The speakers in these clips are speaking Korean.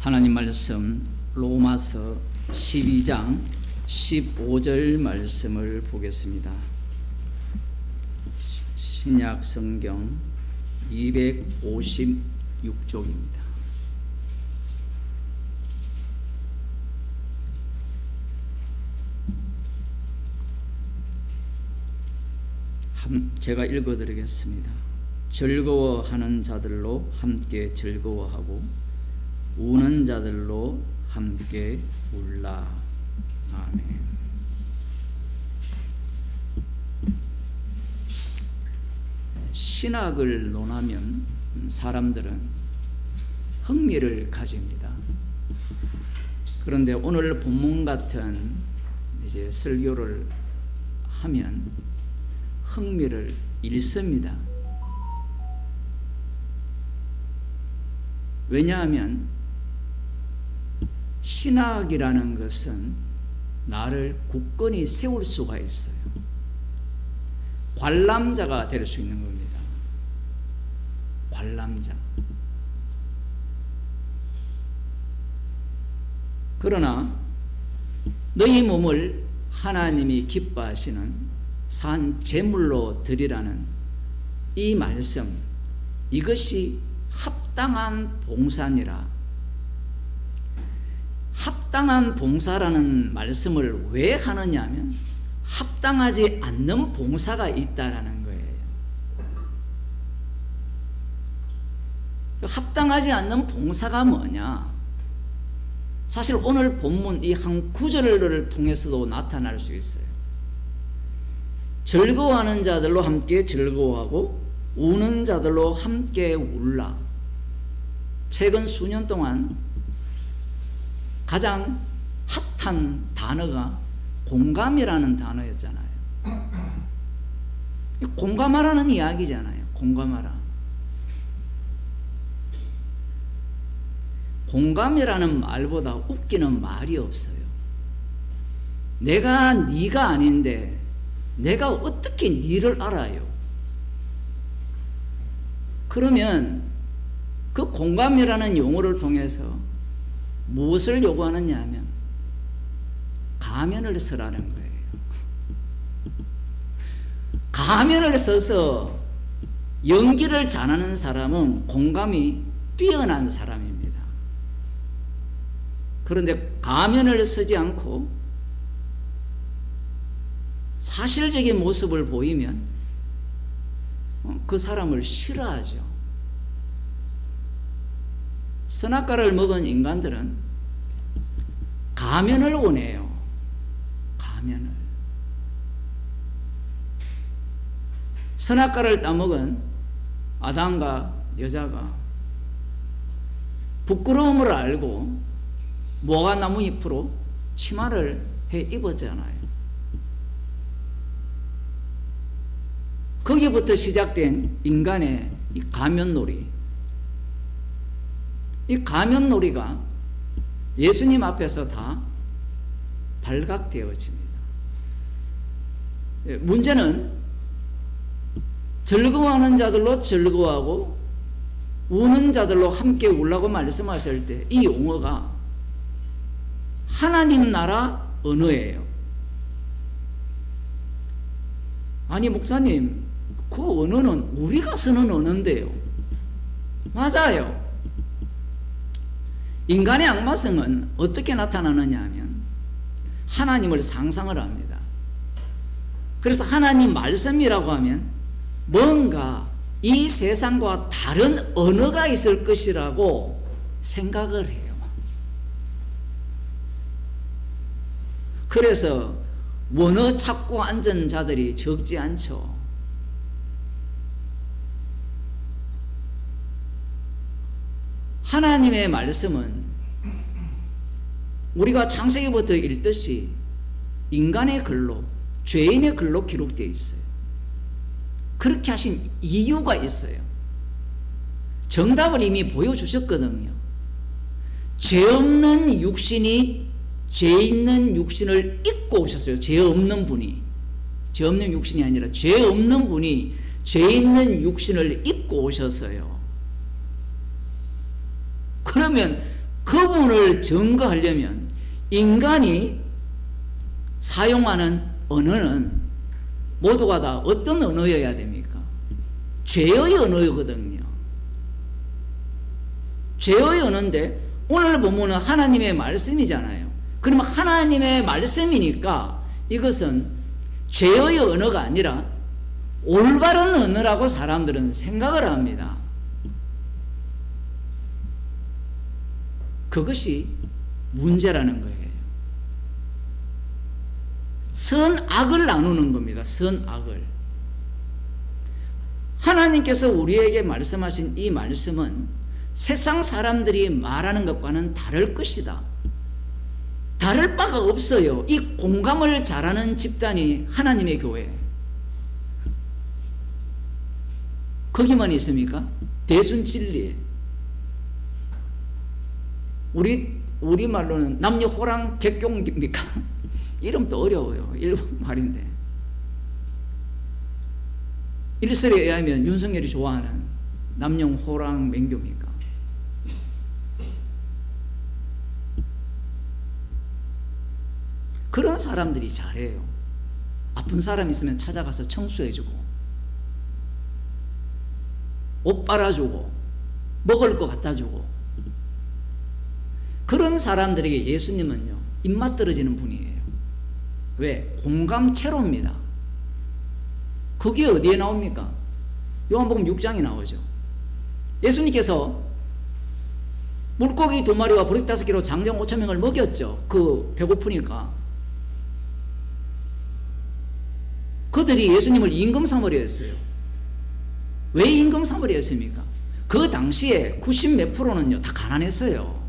하나님 말씀 로마서 12장 15절 말씀을 보겠습니다. 신약 성경 256쪽입니다. 제가 읽어드리겠습니다. 즐거워하는 자들로 함께 즐거워하고 우는 자들로 함께 울라. 아멘. 신학을 논하면 사람들은 흥미를 가집니다. 그런데 오늘 본문 같은 이제 설교를 하면 흥미를 잃습니다. 왜냐하면 신학이라는 것은 나를 굳건히 세울 수가 있어요. 관람자가 될 수 있는 겁니다. 관람자. 그러나 너희 몸을 하나님이 기뻐하시는 산 제물로 드리라는 이 말씀, 이것이 합당한 봉사니라. 합당한 봉사라는 말씀을 왜 하느냐 하면 합당하지 않는 봉사가 있다라는 거예요. 합당하지 않는 봉사가 뭐냐? 사실 오늘 본문 이 한 구절을 통해서도 나타날 수 있어요. 즐거워하는 자들로 함께 즐거워하고 우는 자들로 함께 울라. 최근 수년 동안 가장 핫한 단어가 공감이라는 단어였잖아요. 공감하라는 이야기잖아요. 공감하라. 공감이라는 말보다 웃기는 말이 없어요. 내가 네가 아닌데 내가 어떻게 네를 알아요? 그러면 그 공감이라는 용어를 통해서 무엇을 요구하느냐 하면 가면을 쓰라는 거예요. 가면을 써서 연기를 잘하는 사람은 공감이 뛰어난 사람입니다. 그런데 가면을 쓰지 않고 사실적인 모습을 보이면 그 사람을 싫어하죠. 선악과를 먹은 인간들은 가면을 원해요. 가면을. 선악과를 따먹은 아담과 여자가 부끄러움을 알고 모가 나무 잎으로 치마를 해 입었잖아요. 거기부터 시작된 인간의 이 가면놀이. 이 가면놀이가 예수님 앞에서 다 발각되어집니다. 문제는 즐거워하는 자들로 즐거워하고 우는 자들로 함께 울라고 말씀하실 때 이 용어가 하나님 나라 언어예요. 아니 목사님, 그 언어는 우리가 쓰는 언어인데요. 맞아요. 인간의 악마성은 어떻게 나타나느냐 하면 하나님을 상상을 합니다. 그래서 하나님 말씀이라고 하면 뭔가 이 세상과 다른 언어가 있을 것이라고 생각을 해요. 그래서 원어 찾고 앉은 자들이 적지 않죠. 하나님의 말씀은 우리가 창세기부터 읽듯이 인간의 글로, 죄인의 글로 기록되어 있어요. 그렇게 하신 이유가 있어요. 정답을 이미 보여주셨거든요. 죄 없는 육신이 죄 있는 육신을 입고 오셨어요. 죄 없는 분이. 죄 없는 육신이 아니라 죄 없는 분이 죄 있는 육신을 입고 오셨어요. 그러면 그분을 증거하려면 인간이 사용하는 언어는 모두가 다 어떤 언어여야 됩니까? 죄의 언어거든요. 죄의 언어인데 오늘 본문은 하나님의 말씀이잖아요. 그러면 하나님의 말씀이니까 이것은 죄의 언어가 아니라 올바른 언어라고 사람들은 생각을 합니다. 그것이 문제라는 거예요. 선악을 나누는 겁니다. 선악을. 하나님께서 우리에게 말씀하신 이 말씀은 세상 사람들이 말하는 것과는 다를 것이다. 다를 바가 없어요. 이 공감을 잘하는 집단이 하나님의 교회. 거기만 있습니까? 대순진리. 우리 말로는 남녀 호랑 객경입니까? 이름도 어려워요. 일본 말인데. 일설에 의하면 윤석열이 좋아하는 남녀 호랑 맹교입니까? 그런 사람들이 잘해요. 아픈 사람 있으면 찾아가서 청소해주고, 옷 빨아주고, 먹을 거 갖다주고. 그런 사람들에게 예수님은요, 입맛 떨어지는 분이에요. 왜? 공감체로입니다. 그게 어디에 나옵니까? 요한복음 6장에 나오죠. 예수님께서 물고기 2마리와 보리 5개로 장정 5,000명을 먹였죠. 그 배고프니까. 그들이 예수님을 임금사머리 했어요. 왜 임금사머리 했습니까? 그 당시에 90몇 프로는요, 다 가난했어요.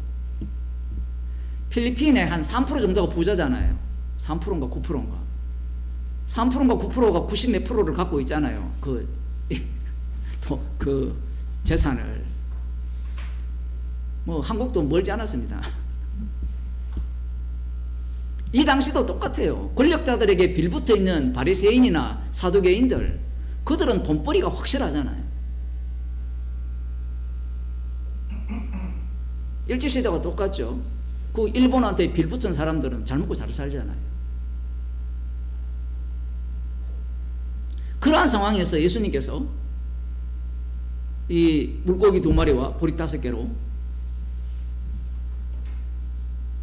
필리핀에 한 3% 정도가 부자잖아요. 3%인가 9%인가. 3%인가 9%가 90몇 프로를 갖고 있잖아요. 그 재산을. 뭐, 한국도 멀지 않았습니다. 이 당시도 똑같아요. 권력자들에게 빌붙어 있는 바리새인이나 사두개인들, 그들은 돈벌이가 확실하잖아요. 일제시대가 똑같죠. 그 일본한테 빌붙은 사람들은 잘 먹고 잘 살잖아요. 그러한 상황에서 예수님께서 이 물고기 2마리와 보리 5개로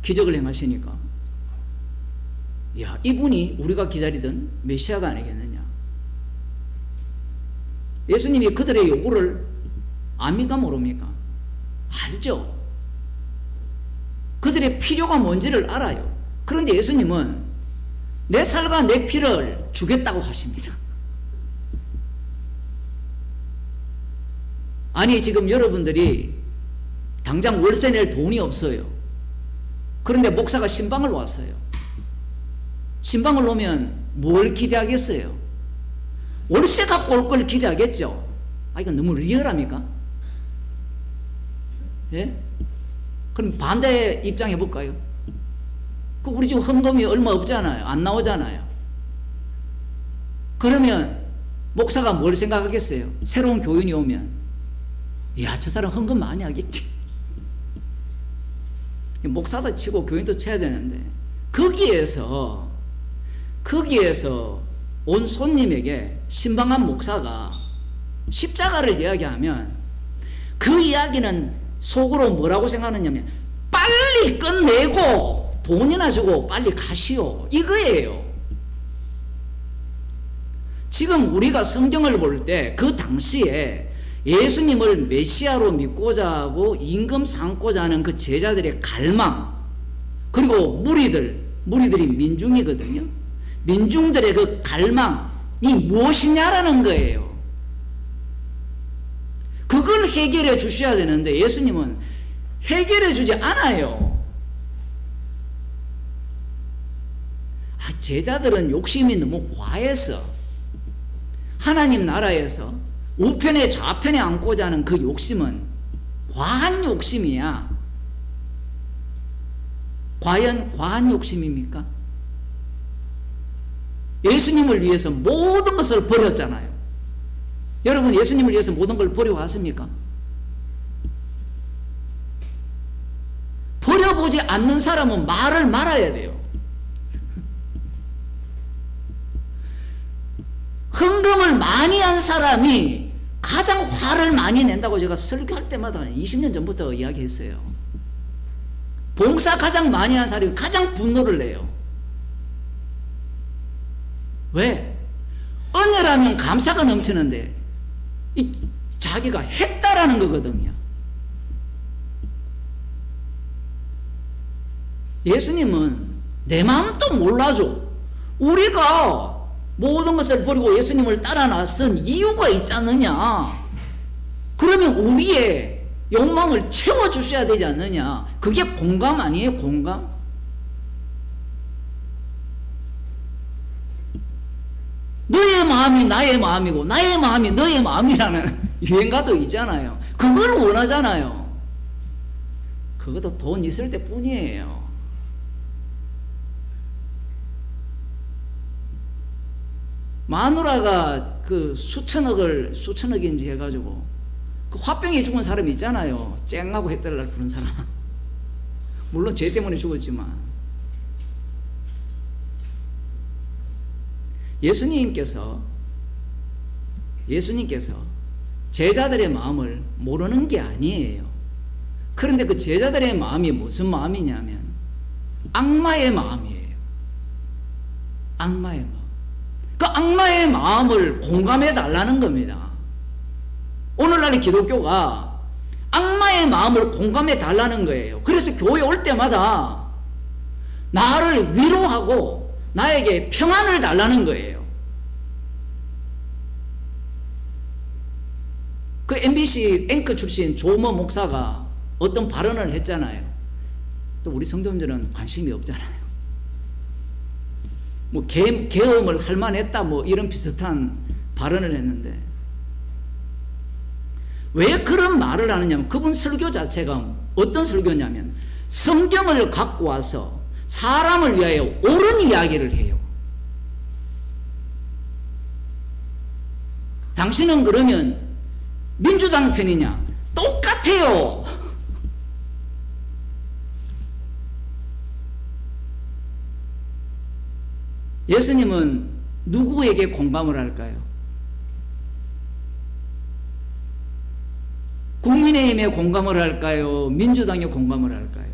기적을 행하시니까, 야, 이분이 우리가 기다리던 메시아가 아니겠느냐. 예수님이 그들의 요구를 압니까 모릅니까? 알죠. 그들의 필요가 뭔지를 알아요. 그런데 예수님은 내 살과 내 피를 주겠다고 하십니다. 아니, 지금 여러분들이 당장 월세 낼 돈이 없어요. 그런데 목사가 신방을 왔어요. 신방을 놓으면 뭘 기대하겠어요? 월세 갖고 올 걸 기대하겠죠? 아, 이건 너무 리얼합니까? 예? 그럼 반대 입장 해볼까요? 우리 지금 헌금이 얼마 없잖아요. 안 나오잖아요. 그러면 목사가 뭘 생각하겠어요? 새로운 교인이 오면, 이야, 저 사람 헌금 많이 하겠지. 목사도 치고 교인도 쳐야 되는데, 거기에서 온 손님에게 신방한 목사가 십자가를 이야기하면 그 이야기는 속으로 뭐라고 생각하느냐면, 빨리 끝내고 돈이나 주고 빨리 가시오, 이거예요. 지금 우리가 성경을 볼 때 그 당시에 예수님을 메시아로 믿고자 하고 임금 삼고자 하는 그 제자들의 갈망, 그리고 무리들이 민중이거든요. 민중들의 그 갈망이 무엇이냐라는 거예요. 그걸 해결해 주셔야 되는데 예수님은 해결해 주지 않아요. 제자들은 욕심이 너무 과해서 하나님 나라에서 우편에 좌편에 앉고자 하는 그 욕심은 과한 욕심이야. 과연 과한 욕심입니까? 예수님을 위해서 모든 것을 버렸잖아요. 여러분, 예수님을 위해서 모든 걸 버려왔습니까? 들어보지 않는 사람은 말을 말아야 돼요. 헌금을 많이 한 사람이 가장 화를 많이 낸다고 제가 설교할 때마다 20년 전부터 이야기했어요. 봉사 가장 많이 한 사람이 가장 분노를 내요. 왜? 은혜라면 감사가 넘치는데 자기가 했다라는 거거든요. 예수님은 내 마음도 몰라줘. 우리가 모든 것을 버리고 예수님을 따라 나선 이유가 있지 않느냐. 그러면 우리의 욕망을 채워주셔야 되지 않느냐. 그게 공감 아니에요? 공감? 너의 마음이 나의 마음이고 나의 마음이 너의 마음이라는 유행가도 있잖아요. 그걸 원하잖아요. 그것도 돈 있을 때 뿐이에요. 마누라가 그 수천억인지 해가지고 그 화병에 죽은 사람이 있잖아요. 쨍하고 해달라고 부른 사람. 물론 죄 때문에 죽었지만. 예수님께서 제자들의 마음을 모르는 게 아니에요. 그런데 그 제자들의 마음이 무슨 마음이냐면 악마의 마음이에요. 악마의 마음. 그 악마의 마음을 공감해 달라는 겁니다. 오늘날의 기독교가 악마의 마음을 공감해 달라는 거예요. 그래서 교회 올 때마다 나를 위로하고 나에게 평안을 달라는 거예요. 그 MBC 앵커 출신 조모 목사가 어떤 발언을 했잖아요. 또 우리 성도님들은 관심이 없잖아요. 뭐 계엄을 할 만했다 뭐 이런 비슷한 발언을 했는데 왜 그런 말을 하느냐면 그분 설교 자체가 어떤 설교냐면 성경을 갖고 와서 사람을 위하여 옳은 이야기를 해요. 당신은 그러면 민주당 편이냐? 똑같아요. 예수님은 누구에게 공감을 할까요? 국민의힘에 공감을 할까요? 민주당에 공감을 할까요?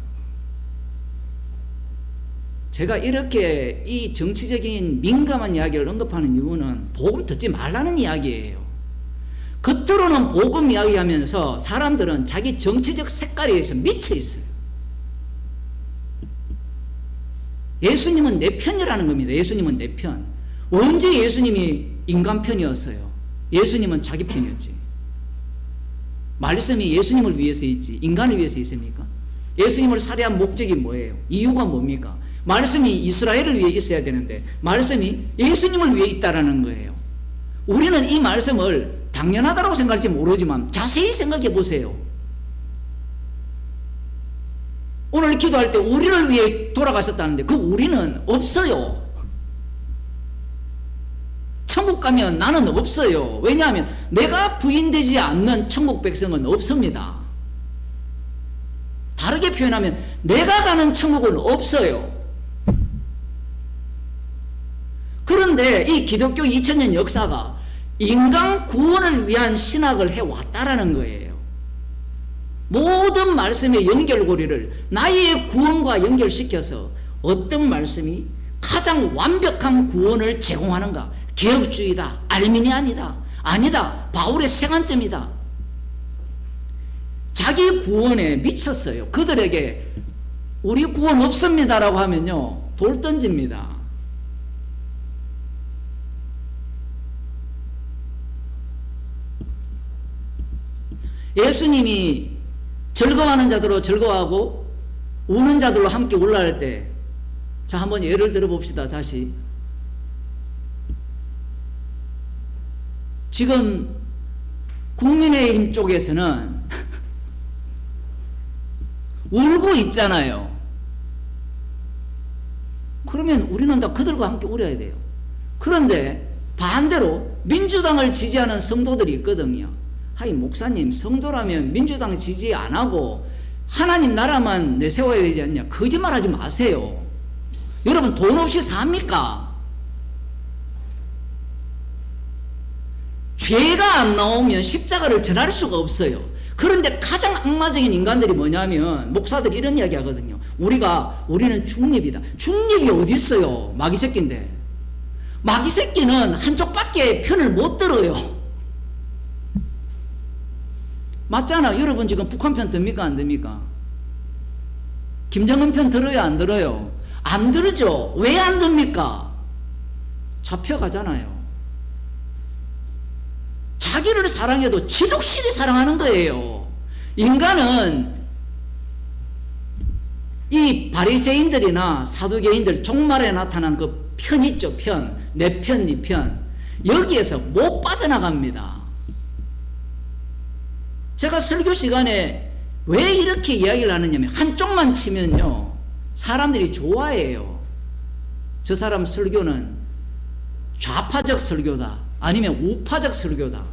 제가 이렇게 이 정치적인 민감한 이야기를 언급하는 이유는 복음 듣지 말라는 이야기예요. 겉으로는 복음 이야기하면서 사람들은 자기 정치적 색깔에 의해서 미쳐 있어요. 예수님은 내 편이라는 겁니다. 예수님은 내 편. 언제 예수님이 인간 편이었어요? 예수님은 자기 편이었지. 말씀이 예수님을 위해서 있지 인간을 위해서 있습니까? 예수님을 살해한 목적이 뭐예요? 이유가 뭡니까? 말씀이 이스라엘을 위해 있어야 되는데 말씀이 예수님을 위해 있다라는 거예요. 우리는 이 말씀을 당연하다고 생각할지 모르지만 자세히 생각해 보세요. 오늘 기도할 때 우리를 위해 돌아가셨다는데 그 우리는 없어요. 천국 가면 나는 없어요. 왜냐하면 내가 부인되지 않는 천국 백성은 없습니다. 다르게 표현하면 내가 가는 천국은 없어요. 그런데 이 기독교 2000년 역사가 인간 구원을 위한 신학을 해왔다라는 거예요. 모든 말씀의 연결고리를 나의 구원과 연결시켜서 어떤 말씀이 가장 완벽한 구원을 제공하는가? 개혁주의다, 알미니안이다, 아니다, 바울의 생안점이다. 자기 구원에 미쳤어요. 그들에게 우리 구원 없습니다라고 하면요 돌 던집니다. 예수님이 즐거워하는 자들로 즐거워하고 우는 자들로 함께 올라갈 때, 자 한번 예를 들어 봅시다. 다시 지금 국민의힘 쪽에서는 울고 있잖아요. 그러면 우리는 다 그들과 함께 울어야 돼요. 그런데 반대로 민주당을 지지하는 성도들이 있거든요. 하이 목사님, 성도라면 민주당 지지 안 하고 하나님 나라만 내세워야 되지 않냐? 거짓말하지 마세요. 여러분 돈 없이 삽니까? 죄가 안 나오면 십자가를 전할 수가 없어요. 그런데 가장 악마적인 인간들이 뭐냐면 목사들이 이런 이야기 하거든요. 우리는 중립이다. 중립이 어디 있어요? 마귀 새끼인데. 마귀 새끼는 한쪽밖에 편을 못 들어요. 맞잖아. 여러분 지금 북한 편 듭니까? 안 듭니까? 김정은 편 들어요? 안 들어요? 안 들죠. 왜 안 듭니까? 잡혀가잖아요. 자기를 사랑해도 지독실히 사랑하는 거예요. 인간은 이 바리새인들이나 사두개인들 종말에 나타난 그 편 있죠. 편. 내 편, 네 편. 여기에서 못 빠져나갑니다. 제가 설교 시간에 왜 이렇게 이야기를 하느냐면 한쪽만 치면요 사람들이 좋아해요. 저 사람 설교는 좌파적 설교다 아니면 우파적 설교다.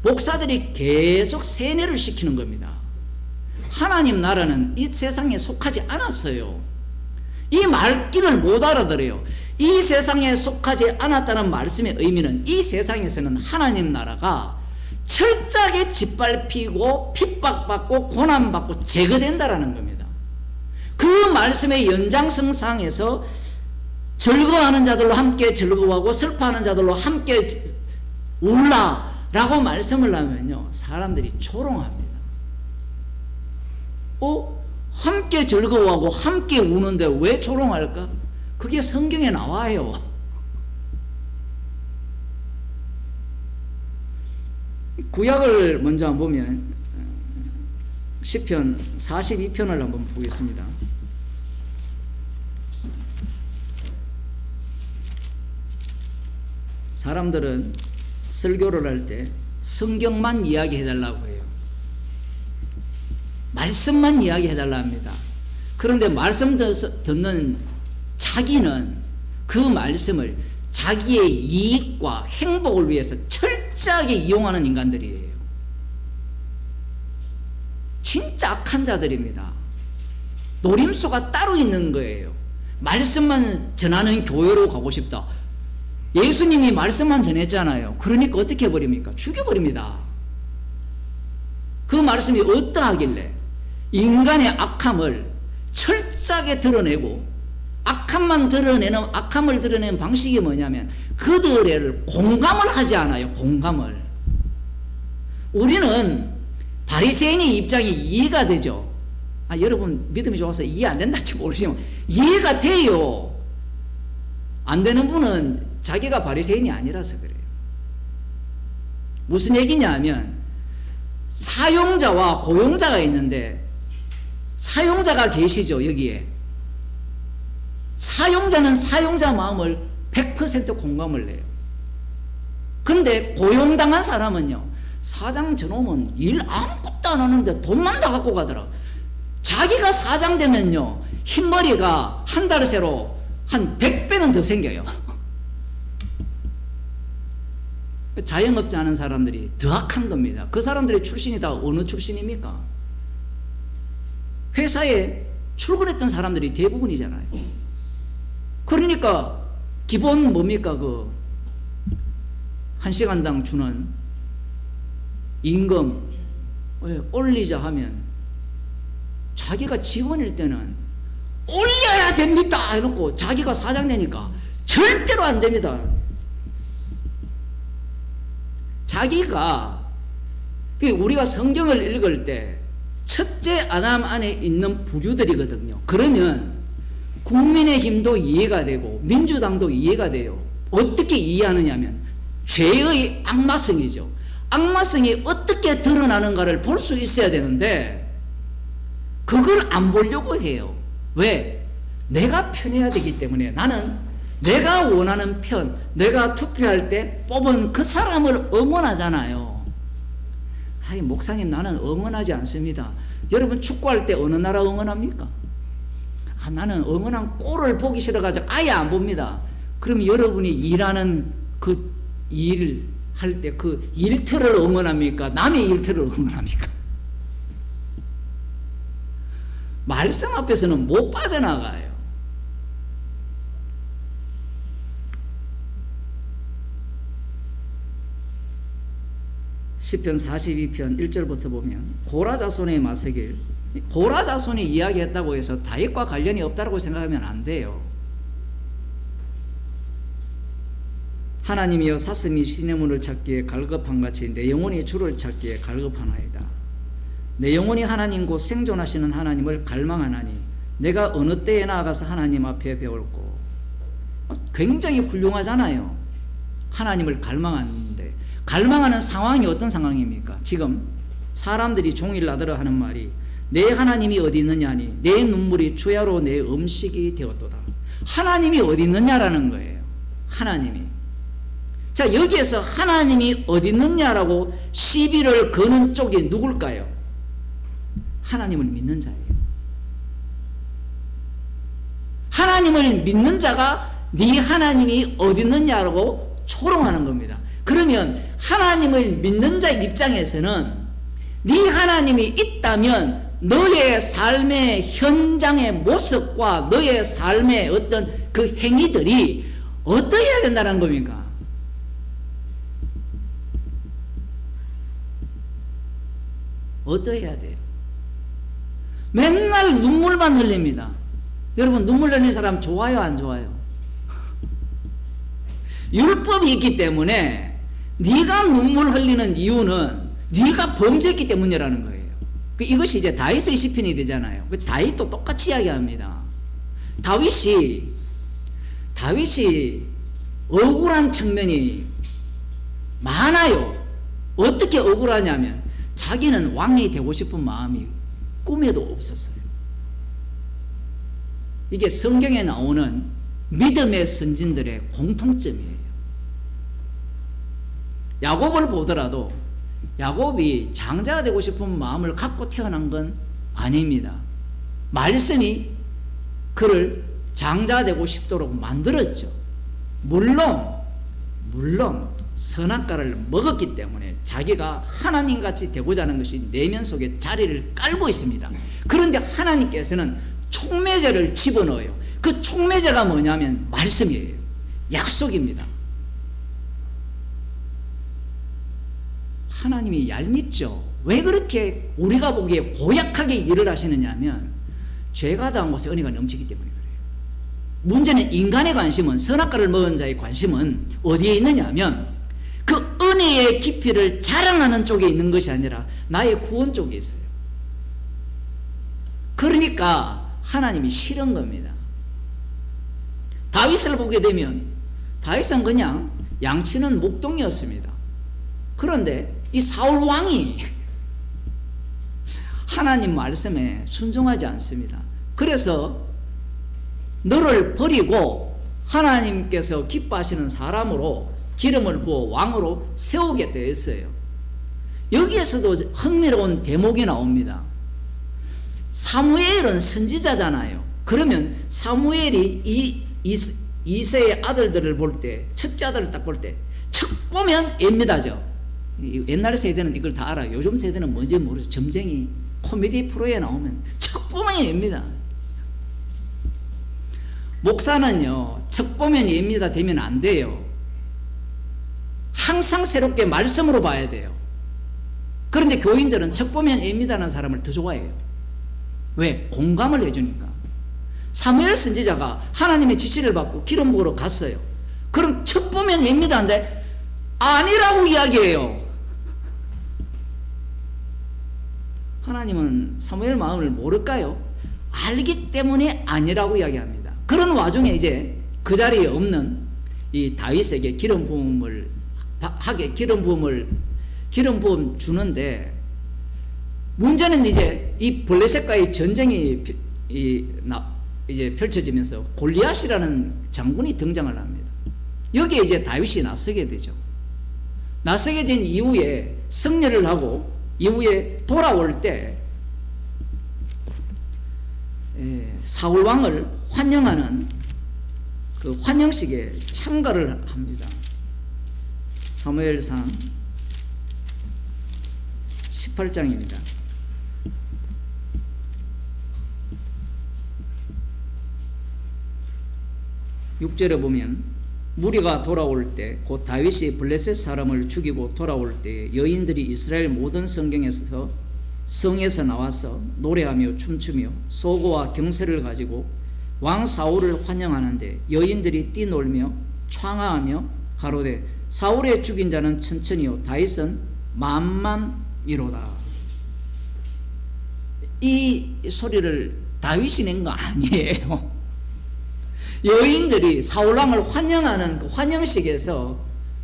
목사들이 계속 세뇌를 시키는 겁니다. 하나님 나라는 이 세상에 속하지 않았어요. 이 말귀를 못 알아들어요. 이 세상에 속하지 않았다는 말씀의 의미는 이 세상에서는 하나님 나라가 철저하게 짓밟히고 핍박받고 고난받고 제거된다라는 겁니다. 그 말씀의 연장선상에서 즐거워하는 자들로 함께 즐거워하고 슬퍼하는 자들로 함께 울라라고 말씀을 하면요 사람들이 조롱합니다. 함께 즐거워하고 함께 우는데 왜 조롱할까? 그게 성경에 나와요. 구약을 먼저 한번 보면 시편 42편을 한번 보겠습니다. 사람들은 설교를 할 때 성경만 이야기해달라고 해요. 말씀만 이야기해달라 합니다. 그런데 말씀 듣는 자기는 그 말씀을 자기의 이익과 행복을 위해서 철저하게 이용하는 인간들이에요. 진짜 악한 자들입니다. 노림수가 따로 있는 거예요. 말씀만 전하는 교회로 가고 싶다. 예수님이 말씀만 전했잖아요. 그러니까 어떻게 해버립니까? 죽여버립니다. 그 말씀이 어떠하길래 인간의 악함을 철저하게 드러내고 악함을 드러내는 방식이 뭐냐면 그들을 공감을 하지 않아요. 공감을. 우리는 바리새인의 입장이 이해가 되죠. 여러분 믿음이 좋아서 이해 안 된다지 모르시면 이해가 돼요. 안 되는 분은 자기가 바리새인이 아니라서 그래요. 무슨 얘기냐 하면 사용자와 고용자가 있는데 사용자가 계시죠. 여기에 사용자는 사용자 마음을 100% 공감을 해요. 근데 고용당한 사람은요 사장 저놈은 일 아무것도 안 하는데 돈만 다 갖고 가더라. 자기가 사장 되면요 흰머리가 한 달 새로 한 100배는 더 생겨요. 자영업자 하는 사람들이 더 악한 겁니다. 그 사람들의 출신이 다 어느 출신입니까? 회사에 출근했던 사람들이 대부분이잖아요. 그러니까 기본 뭡니까? 그 1시간당 주는 임금 올리자 하면 자기가 직원일 때는 올려야 됩니다 해놓고 자기가 사장 되니까 절대로 안 됩니다. 자기가 우리가 성경을 읽을 때 첫째 아담 안에 있는 부류들이거든요. 그러면 국민의힘도 이해가 되고 민주당도 이해가 돼요. 어떻게 이해하느냐면 죄의 악마성이죠. 악마성이 어떻게 드러나는가를 볼 수 있어야 되는데 그걸 안 보려고 해요. 왜? 내가 편해야 되기 때문에. 나는 내가 원하는 편, 내가 투표할 때 뽑은 그 사람을 응원하잖아요. 목사님 나는 응원하지 않습니다. 여러분 축구할 때 어느 나라 응원합니까? 나는 응원한 골을 보기 싫어가지고 아예 안 봅니다. 그럼 여러분이 일하는 그 일을 할 때 그 일터를 응원합니까? 남의 일터를 응원합니까? 말씀 앞에서는 못 빠져나가요. 시편 42편 1절부터 보면 고라 자손의 마세길, 고라 자손이 이야기했다고 해서 다윗과 관련이 없다고 생각하면 안 돼요. 하나님이여 사슴이 시냇물을 찾기에 갈급한같이 내 영혼이 주를 찾기에 갈급하나이다. 내 영혼이 하나님 곧 생존하시는 하나님을 갈망하나니 내가 어느 때에 나아가서 하나님 앞에 배울고. 굉장히 훌륭하잖아요. 하나님을 갈망하는데, 갈망하는 상황이 어떤 상황입니까? 지금 사람들이 종일 나더러 하는 말이 내 하나님이 어디 있느냐 하니 내 눈물이 주야로 내 음식이 되었도다. 하나님이 어디 있느냐라는 거예요. 하나님이. 자, 여기에서 하나님이 어디 있느냐라고 시비를 거는 쪽이 누굴까요? 하나님을 믿는 자예요. 하나님을 믿는 자가 네 하나님이 어디 있느냐라고 초롱하는 겁니다. 그러면 하나님을 믿는 자 입장에서는 네 하나님이 있다면 너의 삶의 현장의 모습과 너의 삶의 어떤 그 행위들이 어떠해야 된다는 겁니까? 어떠해야 돼요? 맨날 눈물만 흘립니다. 여러분, 눈물 흘리는 사람 좋아요, 안 좋아요? 율법이 있기 때문에 네가 눈물 흘리는 이유는 네가 범죄했기 때문이라는 거예요. 이것이 이제 다윗의 시편이 되잖아요. 다윗도 똑같이 이야기합니다. 다윗이 억울한 측면이 많아요. 어떻게 억울하냐면 자기는 왕이 되고 싶은 마음이 꿈에도 없었어요. 이게 성경에 나오는 믿음의 선진들의 공통점이에요. 야곱을 보더라도 야곱이 장자가 되고 싶은 마음을 갖고 태어난 건 아닙니다. 말씀이 그를 장자가 되고 싶도록 만들었죠. 물론 선악과를 먹었기 때문에 자기가 하나님같이 되고자 하는 것이 내면 속에 자리를 깔고 있습니다. 그런데 하나님께서는 촉매제를 집어넣어요. 그 촉매제가 뭐냐면 말씀이에요. 약속입니다. 하나님이 얄밉죠. 왜 그렇게 우리가 보기에 고약하게 일을 하시느냐 하면 죄가 당한 곳에 은혜가 넘치기 때문에 그래요. 문제는 인간의 관심은, 선악과를 먹은 자의 관심은 어디에 있느냐 하면 그 은혜의 깊이를 자랑하는 쪽에 있는 것이 아니라 나의 구원 쪽에 있어요. 그러니까 하나님이 싫은 겁니다. 다윗을 보게 되면 다윗은 그냥 양치는 목동이었습니다. 그런데 이 사울 왕이 하나님 말씀에 순종하지 않습니다. 그래서 너를 버리고 하나님께서 기뻐하시는 사람으로 기름을 부어 왕으로 세우겠다 했어요. 여기에서도 흥미로운 대목이 나옵니다. 사무엘은 선지자잖아요. 그러면 사무엘이 이새의 아들들을 볼 때, 첫째 아들을 딱 볼 때 척 보면 옅니다. 옛날 세대는 이걸 다 알아요. 요즘 세대는 뭔지 모르죠. 점쟁이 코미디 프로에 나오면 척 보면 옅니다. 목사는요, 척 보면 옅니다 되면 안 돼요. 항상 새롭게 말씀으로 봐야 돼요. 그런데 교인들은 척 보면 옅니다라는 사람을 더 좋아해요. 왜? 공감을 해주니까. 사무엘 선지자가 하나님의 지시를 받고 기름 부으러 갔어요. 그럼 척 보면 옅니다인데 아니라고 이야기해요. 하나님은 사무엘 마음을 모를까요? 알기 때문에 아니라고 이야기합니다. 그런 와중에 이제 그 자리에 없는 이 다윗에게 기름 부음을 주는데, 문제는 이제 이 블레셋과의 전쟁이 이제 펼쳐지면서 골리앗이라는 장군이 등장을 합니다. 여기에 이제 다윗이 나서게 되죠. 나서게 된 이후에 승리를 하고 이후에 돌아올 때 사울 왕을 환영하는 그 환영식에 참가를 합니다. 사무엘상 18장입니다. 6절에 보면 무리가 돌아올 때 곧 다윗이 블레셋 사람을 죽이고 돌아올 때 여인들이 이스라엘 모든 성에서 나와서 노래하며 춤추며 소고와 경세를 가지고 왕 사울을 환영하는데 여인들이 뛰놀며 창하하며 가로되 사울의 죽인 자는 천천히요 다윗은 만만이로다. 이 소리를 다윗이 낸 거 아니에요. 여인들이 사울왕을 환영하는 그 환영식에서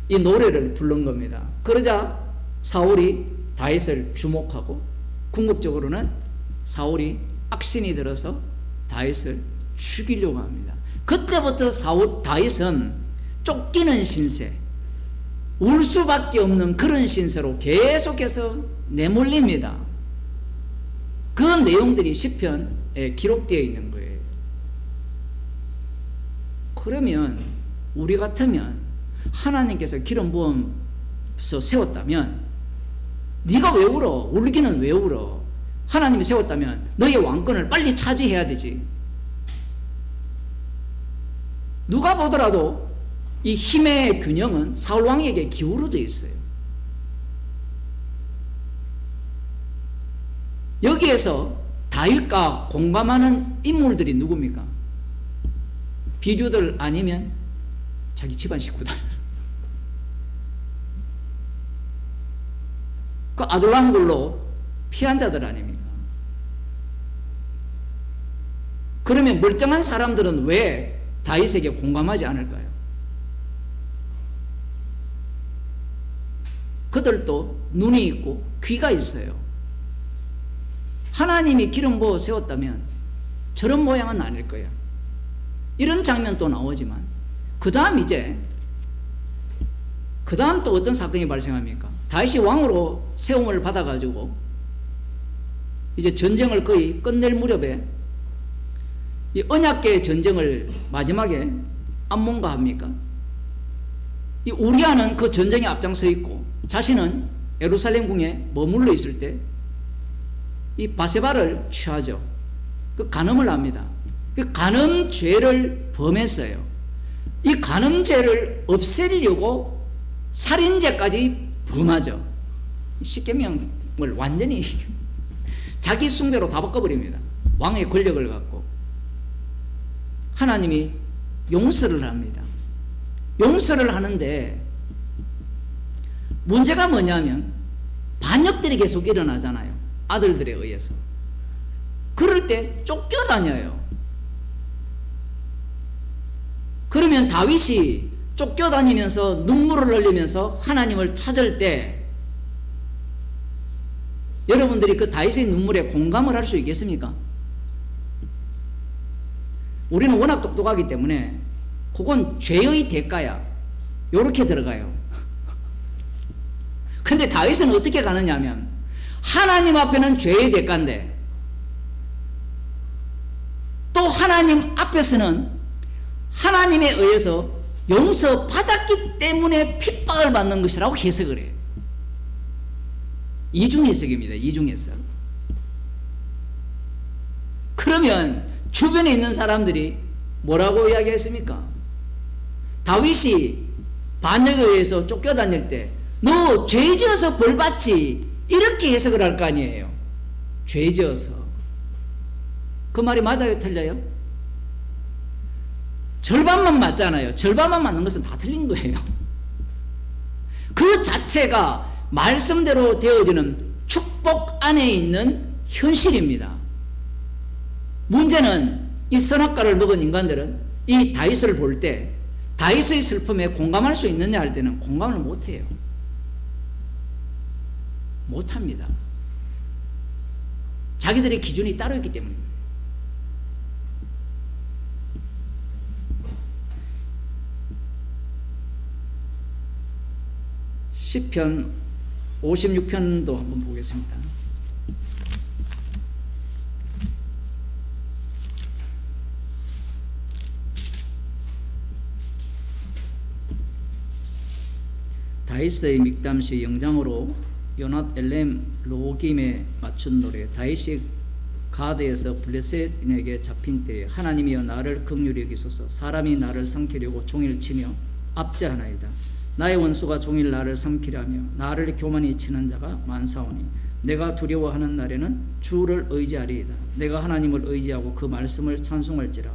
이 노래를 부른 겁니다. 그러자 사울이 다윗을 주목하고 궁극적으로는 사울이 악신이 들어서 다윗을 죽이려고 합니다. 그때부터 다윗은 쫓기는 신세, 울 수밖에 없는 그런 신세로 계속해서 내몰립니다. 그 내용들이 시편에 기록되어 있는 거예요. 그러면 우리 같으면 하나님께서 기름 부어서 세웠다면 네가 왜 울어? 울기는 왜 울어? 하나님이 세웠다면 너의 왕권을 빨리 차지해야 되지. 누가 보더라도 이 힘의 균형은 사울 왕에게 기울어져 있어요. 여기에서 다윗과 공감하는 인물들이 누굽니까? 비류들 아니면 자기 집안 식구들. 그 아둘람굴로 피한 자들 아닙니까? 그러면 멀쩡한 사람들은 왜 다윗에게 공감하지 않을까요? 그들도 눈이 있고 귀가 있어요. 하나님이 기름 부어 세웠다면 저런 모양은 아닐 거야. 이런 장면도 나오지만 그 다음 또 어떤 사건이 발생합니까? 다윗이 왕으로 세움을 받아가지고 이제 전쟁을 거의 끝낼 무렵에 이 언약궤 전쟁을 마지막에 암몬과 합니까? 이 우리아는 그 전쟁에 앞장서 있고 자신은 예루살렘 궁에 머물러 있을 때 이 바세바를 취하죠. 그 간음을 합니다. 그 간음죄를 범했어요. 이 간음죄를 없애려고 살인죄까지 범하죠. 십계명을 완전히 자기 숭배로 다 바꿔버립니다. 왕의 권력을 갖고. 하나님이 용서를 합니다. 용서를 하는데 문제가 뭐냐면 반역들이 계속 일어나잖아요. 아들들에 의해서. 그럴 때 쫓겨다녀요. 그러면 다윗이 쫓겨다니면서 눈물을 흘리면서 하나님을 찾을 때 여러분들이 그 다윗의 눈물에 공감을 할 수 있겠습니까? 우리는 워낙 똑똑하기 때문에 그건 죄의 대가야. 요렇게 들어가요. 근데 다윗은 어떻게 가느냐 하면 하나님 앞에는 죄의 대가인데 또 하나님 앞에서는 하나님에 의해서 용서받았기 때문에 핍박을 받는 것이라고 해석을 해요. 이중 해석입니다. 이중 해석. 그러면 주변에 있는 사람들이 뭐라고 이야기했습니까? 다윗이 반역에 의해서 쫓겨다닐 때 너 죄 지어서 벌 받지 이렇게 해석을 할 거 아니에요. 죄 지어서. 그 말이 맞아요? 틀려요? 절반만 맞잖아요. 절반만 맞는 것은 다 틀린 거예요. 그 자체가 말씀대로 되어지는 축복 안에 있는 현실입니다. 문제는 이 선악과를 먹은 인간들은 이 다윗을 볼 때 다윗의 슬픔에 공감할 수 있느냐 할 때는 공감을 못해요. 못합니다. 자기들의 기준이 따로 있기 때문입니다. 시편 56편도 한번 보겠습니다. 다윗의 믹담시 영장으로 요낫 엘렘 로김에 맞춘 노래 다윗이 가드에서 블레셋인에게 잡힌 때에 하나님이여 나를 긍휼히 여기소서. 사람이 나를 삼키려고 종일 치며 압제하나이다. 나의 원수가 종일 나를 삼키려하며 나를 교만히 치는 자가 많사오니 내가 두려워하는 날에는 주를 의지하리이다. 내가 하나님을 의지하고 그 말씀을 찬송할지라.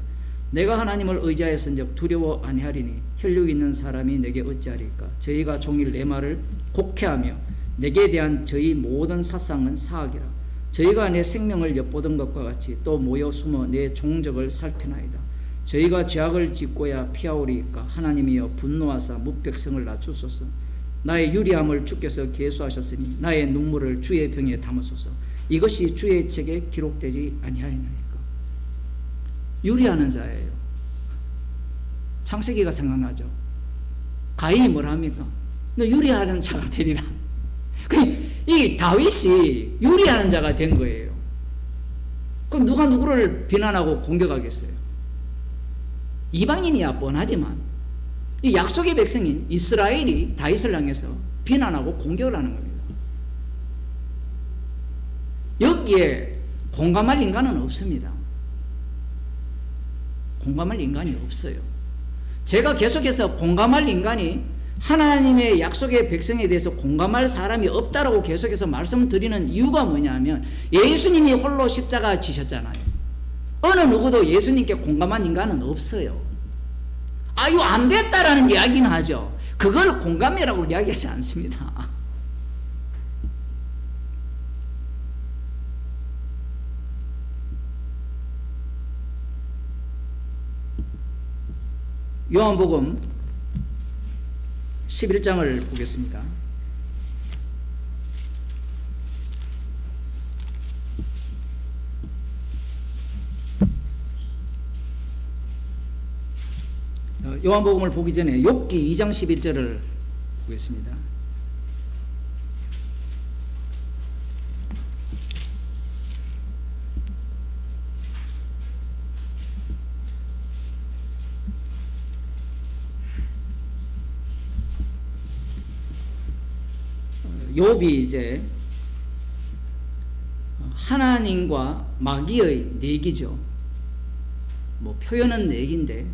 내가 하나님을 의지하였은즉 두려워 아니하리니 혈육 있는 사람이 내게 어찌하리까. 저희가 종일 내 말을 곡해하며 내게 대한 저희 모든 사상은 사악이라. 저희가 내 생명을 엿보던 것과 같이 또 모여 숨어 내 종적을 살피나이다. 저희가 죄악을 짓고야 피하오리이까. 하나님이여 분노하사 뭇백성을 낮추소서. 나의 유리함을 주께서 계수하셨으니 나의 눈물을 주의 병에 담으소서. 이것이 주의 책에 기록되지 아니하였나이까. 유리하는 자예요. 창세기가 생각나죠. 가인이 뭐라 합니까? 너 유리하는 자가 되리라. 이 다윗이 유리하는 자가 된 거예요. 그럼 누가 누구를 비난하고 공격하겠어요? 이방인이야 뻔하지만 이 약속의 백성인 이스라엘이 다윗을 향해서 비난하고 공격을 하는 겁니다. 여기에 공감할 인간은 없습니다. 공감할 인간이 없어요. 제가 계속해서 공감할 인간이 하나님의 약속의 백성에 대해서 공감할 사람이 없다라고 계속해서 말씀드리는 이유가 뭐냐면 예수님이 홀로 십자가 지셨잖아요. 어느 누구도 예수님께 공감한 인간은 없어요. 이거 안 됐다라는 이야기는 하죠. 그걸 공감이라고 이야기하지 않습니다. 요한복음 11장을 보겠습니다. 요한복음을 보기 전에 욥기 2장 11절을 보겠습니다. 욥이 이제 하나님과 마귀의 내기죠. 뭐 표현은 내기인데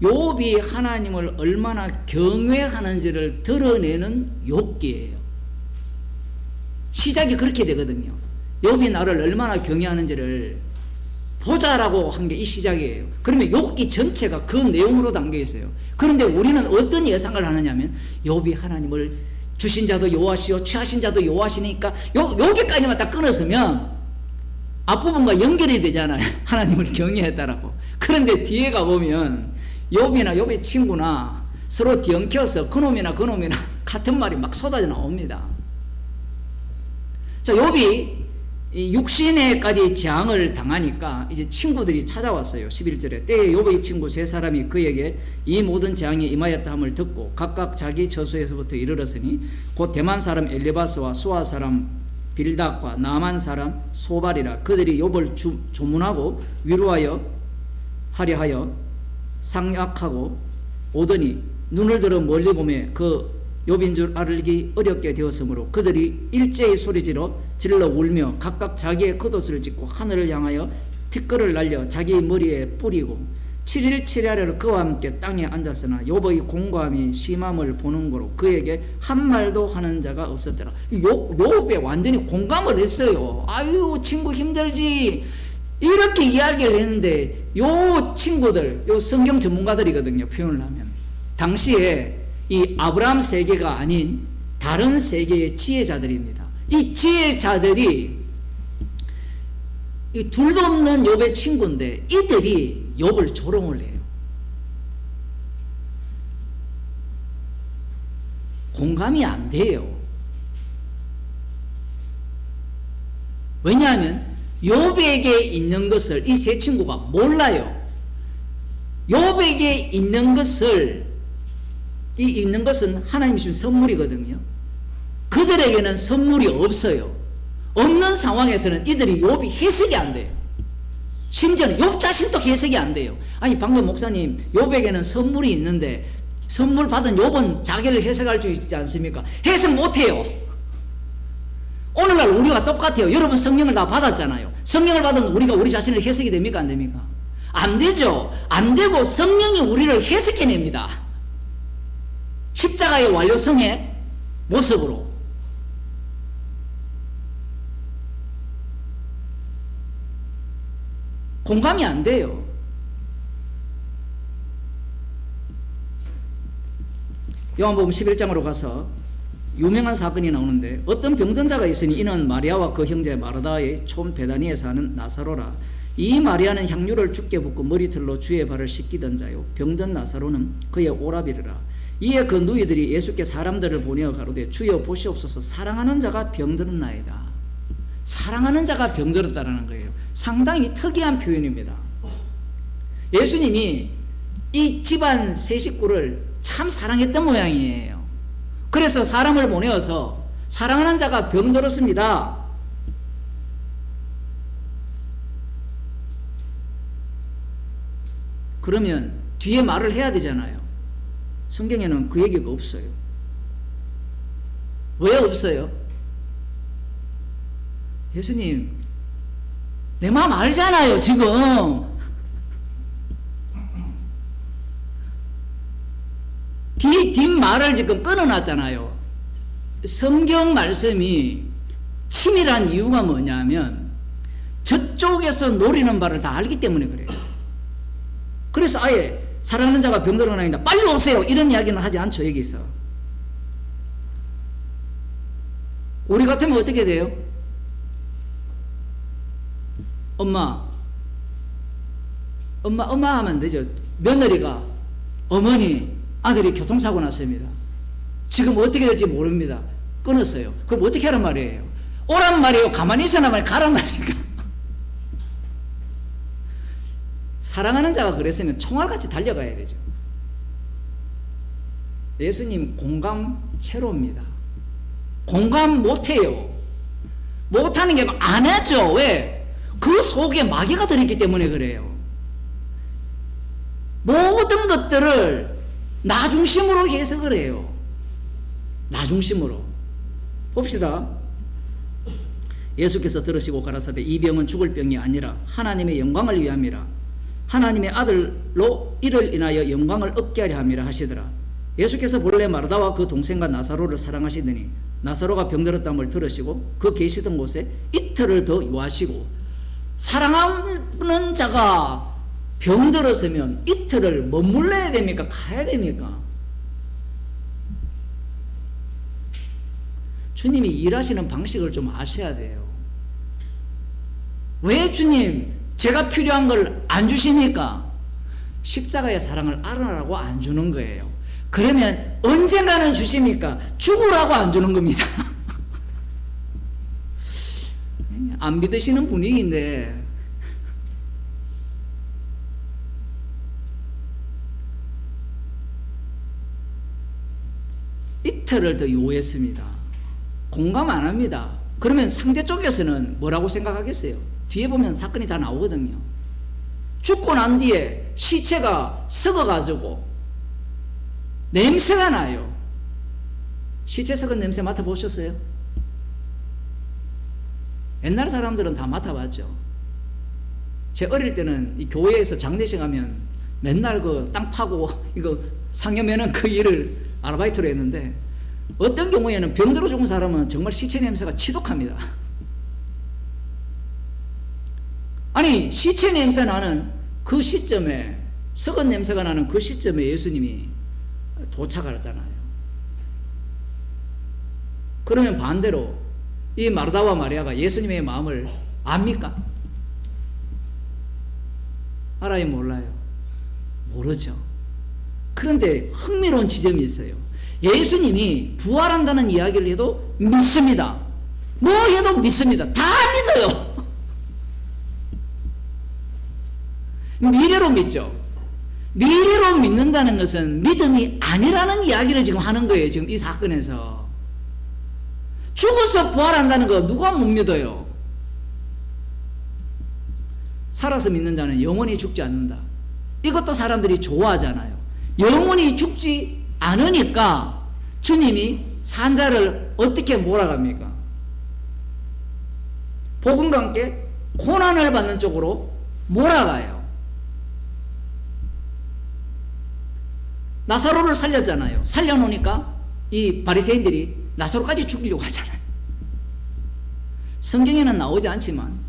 욥이 하나님을 얼마나 경외하는지를 드러내는 욥기예요. 시작이 그렇게 되거든요. 욥이 나를 얼마나 경외하는지를 보자라고 한 게 이 시작이에요. 그러면 욥기 전체가 그 내용으로 담겨 있어요. 그런데 우리는 어떤 예상을 하느냐면 욥이 하나님을 주신 자도 여호와시요 취하신 자도 여호와시니까 여기까지만 딱 끊었으면 앞부분과 연결이 되잖아요. 하나님을 경외했다라고. 그런데 뒤에 가보면 욥이나 욥의 친구나 서로 뒤엉켜서 그놈이나 같은 말이 막 쏟아져 나옵니다. 자, 욥이 이 육신에까지 재앙을 당하니까 이제 친구들이 찾아왔어요. 11절에 때에 욥의 친구 세 사람이 그에게 이 모든 재앙이 임하였다 함을 듣고 각각 자기 저수에서부터 이르렀으니 곧 대만 사람 엘리바스와 수아 사람 빌닷과 나만 사람 소발이라. 그들이 욥을 조문하고 위로하여 하려 하여 상약하고 오더니 눈을 들어 멀리 보매 그 욥인 줄 알기 어렵게 되었으므로 그들이 일제히 소리질러 울며 각각 자기의 겉옷을 찢고 하늘을 향하여 티끌을 날려 자기 머리에 뿌리고 7일 7야를 그와 함께 땅에 앉았으나 욥의 공고함이 심함을 보는 거로 그에게 한 말도 하는 자가 없었더라. 욥에 완전히 공감을 했어요. 아유 친구 힘들지 이렇게 이야기를 했는데 요 친구들 요 성경 전문가들이거든요. 표현을 하면 당시에 이 아브라함 세계가 아닌 다른 세계의 지혜자들입니다. 이 지혜자들이 이 둘도 없는 욥의 친구인데 이들이 욥을 조롱을 해요. 공감이 안 돼요. 왜냐하면 욥에게 있는 것을 이 세 친구가 몰라요. 욥에게 있는 것을 있는 것은 하나님이 주신 선물이거든요. 그들에게는 선물이 없어요. 없는 상황에서는 이들이 욥이 해석이 안 돼요. 심지어는 욥 자신도 해석이 안 돼요. 아니 방금 목사님 욥에게는 선물이 있는데 선물 받은 욥은 자기를 해석할 수 있지 않습니까? 해석 못해요. 오늘날 우리가 똑같아요. 여러분 성령을 다 받았잖아요. 성령을 받은 우리가 우리 자신을 해석이 됩니까? 안 됩니까? 안 되죠. 안 되고 성령이 우리를 해석해냅니다. 십자가의 완료성의 모습으로. 공감이 안 돼요. 요한복음 11장으로 가서 유명한 사건이 나오는데, 어떤 병든 자가 있으니 이는 마리아와 그 형제 마르다의 촌 베다니에 사는 나사로라. 이 마리아는 향유를 죽게 붓고 머리털로 주의 발을 씻기던 자요, 병든 나사로는 그의 오라비르라. 이에 그 누이들이 예수께 사람들을 보내어 가로되 주여 보시옵소서, 사랑하는 자가 병들었나이다. 사랑하는 자가 병들었다라는 거예요. 상당히 특이한 표현입니다. 예수님이 이 집안 세 식구를 참 사랑했던 모양이에요. 그래서 사람을 보내어서 사랑하는 자가 병들었습니다. 그러면 뒤에 말을 해야 되잖아요. 성경에는 그 얘기가 없어요. 왜 없어요? 예수님, 내 마음 알잖아요, 지금. 뒷말을 지금 끊어놨잖아요. 성경 말씀이 치밀한 이유가 뭐냐면 저쪽에서 노리는 바를 다 알기 때문에 그래요. 그래서 아예 사랑하는 자가 병들어나니까 빨리 오세요 이런 이야기는 하지 않죠. 여기서 우리 같으면 어떻게 돼요? 엄마 하면 되죠. 며느리가 어머니 아들이 교통사고 났습니다. 지금 어떻게 될지 모릅니다. 끊었어요. 그럼 어떻게 하란 말이에요? 오란 말이에요? 가만히 있으란 말이에요? 가란 말이니까. 사랑하는 자가 그랬으면 총알같이 달려가야 되죠. 예수님 공감체로입니다. 공감 못해요. 못하는 게 안 하죠. 왜? 그 속에 마귀가 들어있기 때문에 그래요. 모든 것들을 나 중심으로 해석을 해요. 나 중심으로. 봅시다. 예수께서 들으시고 가라사대 이 병은 죽을 병이 아니라 하나님의 영광을 위함이라. 하나님의 아들로 이를 인하여 영광을 얻게 하려 함이라 하시더라. 예수께서 본래 마르다와 그 동생과 나사로를 사랑하시더니 나사로가 병들었다는 걸 들으시고 그 계시던 곳에 이틀을 더 유하시고, 사랑하는 자가 병들었으면 이틀을 머물러야 됩니까? 가야 됩니까? 주님이 일하시는 방식을 좀 아셔야 돼요. 왜 주님 제가 필요한 걸 안 주십니까? 십자가의 사랑을 알아라고 안 주는 거예요. 그러면 언젠가는 주십니까? 죽으라고 안 주는 겁니다. 안 믿으시는 분위기인데 이틀을 더 요구했습니다. 공감 안 합니다. 그러면 상대 쪽에서는 뭐라고 생각하겠어요? 뒤에 보면 사건이 다 나오거든요. 죽고 난 뒤에 시체가 썩어가지고 냄새가 나요. 시체 썩은 냄새 맡아보셨어요? 옛날 사람들은 다 맡아봤죠. 제 어릴 때는 이 교회에서 장례식 하면 맨날 그 땅 파고 이거 상여면은 그 일을 아르바이트로 했는데, 어떤 경우에는 병들어 죽은 사람은 정말 시체 냄새가 지독합니다. 아니 시체 냄새 나는 그 시점에, 썩은 냄새가 나는 그 시점에 예수님이 도착하잖아요. 그러면 반대로 이 마르다와 마리아가 예수님의 마음을 압니까? 알아요? 몰라요? 모르죠. 그런데 흥미로운 지점이 있어요. 예수님이 부활한다는 이야기를 해도 믿습니다. 뭐 해도 믿습니다. 다 믿어요. 미래로 믿죠. 미래로 믿는다는 것은 믿음이 아니라는 이야기를 지금 하는 거예요. 지금 이 사건에서 죽어서 부활한다는 거 누가 못 믿어요? 살아서 믿는 자는 영원히 죽지 않는다. 이것도 사람들이 좋아하잖아요. 영원히 죽지 않으니까 주님이 산 자를 어떻게 몰아갑니까? 복음과 함께 고난을 받는 쪽으로 몰아가요. 나사로를 살렸잖아요. 살려놓으니까 이 바리새인들이 나사로까지 죽이려고 하잖아요. 성경에는 나오지 않지만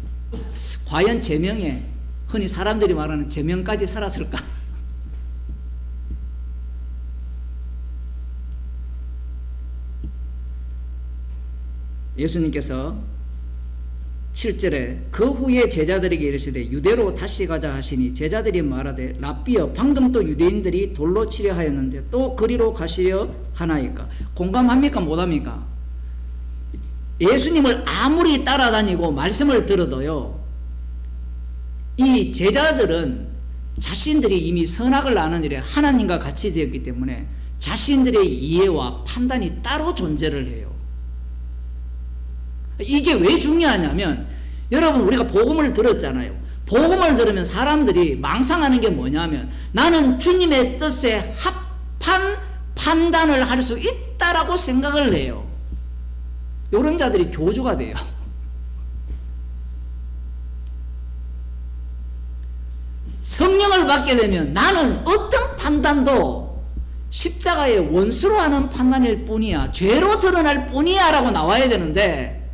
과연 제명에, 흔히 사람들이 말하는 제명까지 살았을까? 예수님께서 7절에 그 후에 제자들에게 이르시되 유대로 다시 가자 하시니 제자들이 말하되 랍비여 방금 또 유대인들이 돌로 치려 하였는데 또 그리로 가시려 하나이까? 공감합니까? 못합니까? 예수님을 아무리 따라다니고 말씀을 들어도요, 이 제자들은 자신들이 이미 선악을 아는 일에 하나님과 같이 되었기 때문에 자신들의 이해와 판단이 따로 존재를 해요. 이게 왜 중요하냐면, 여러분, 우리가 복음을 들었잖아요. 복음을 들으면 사람들이 망상하는 게 뭐냐면, 나는 주님의 뜻에 합한 판단을 할 수 있다라고 생각을 해요. 이런 자들이 교주가 돼요. 성령을 받게 되면 나는 어떤 판단도 십자가의 원수로 하는 판단일 뿐이야, 죄로 드러날 뿐이야 라고 나와야 되는데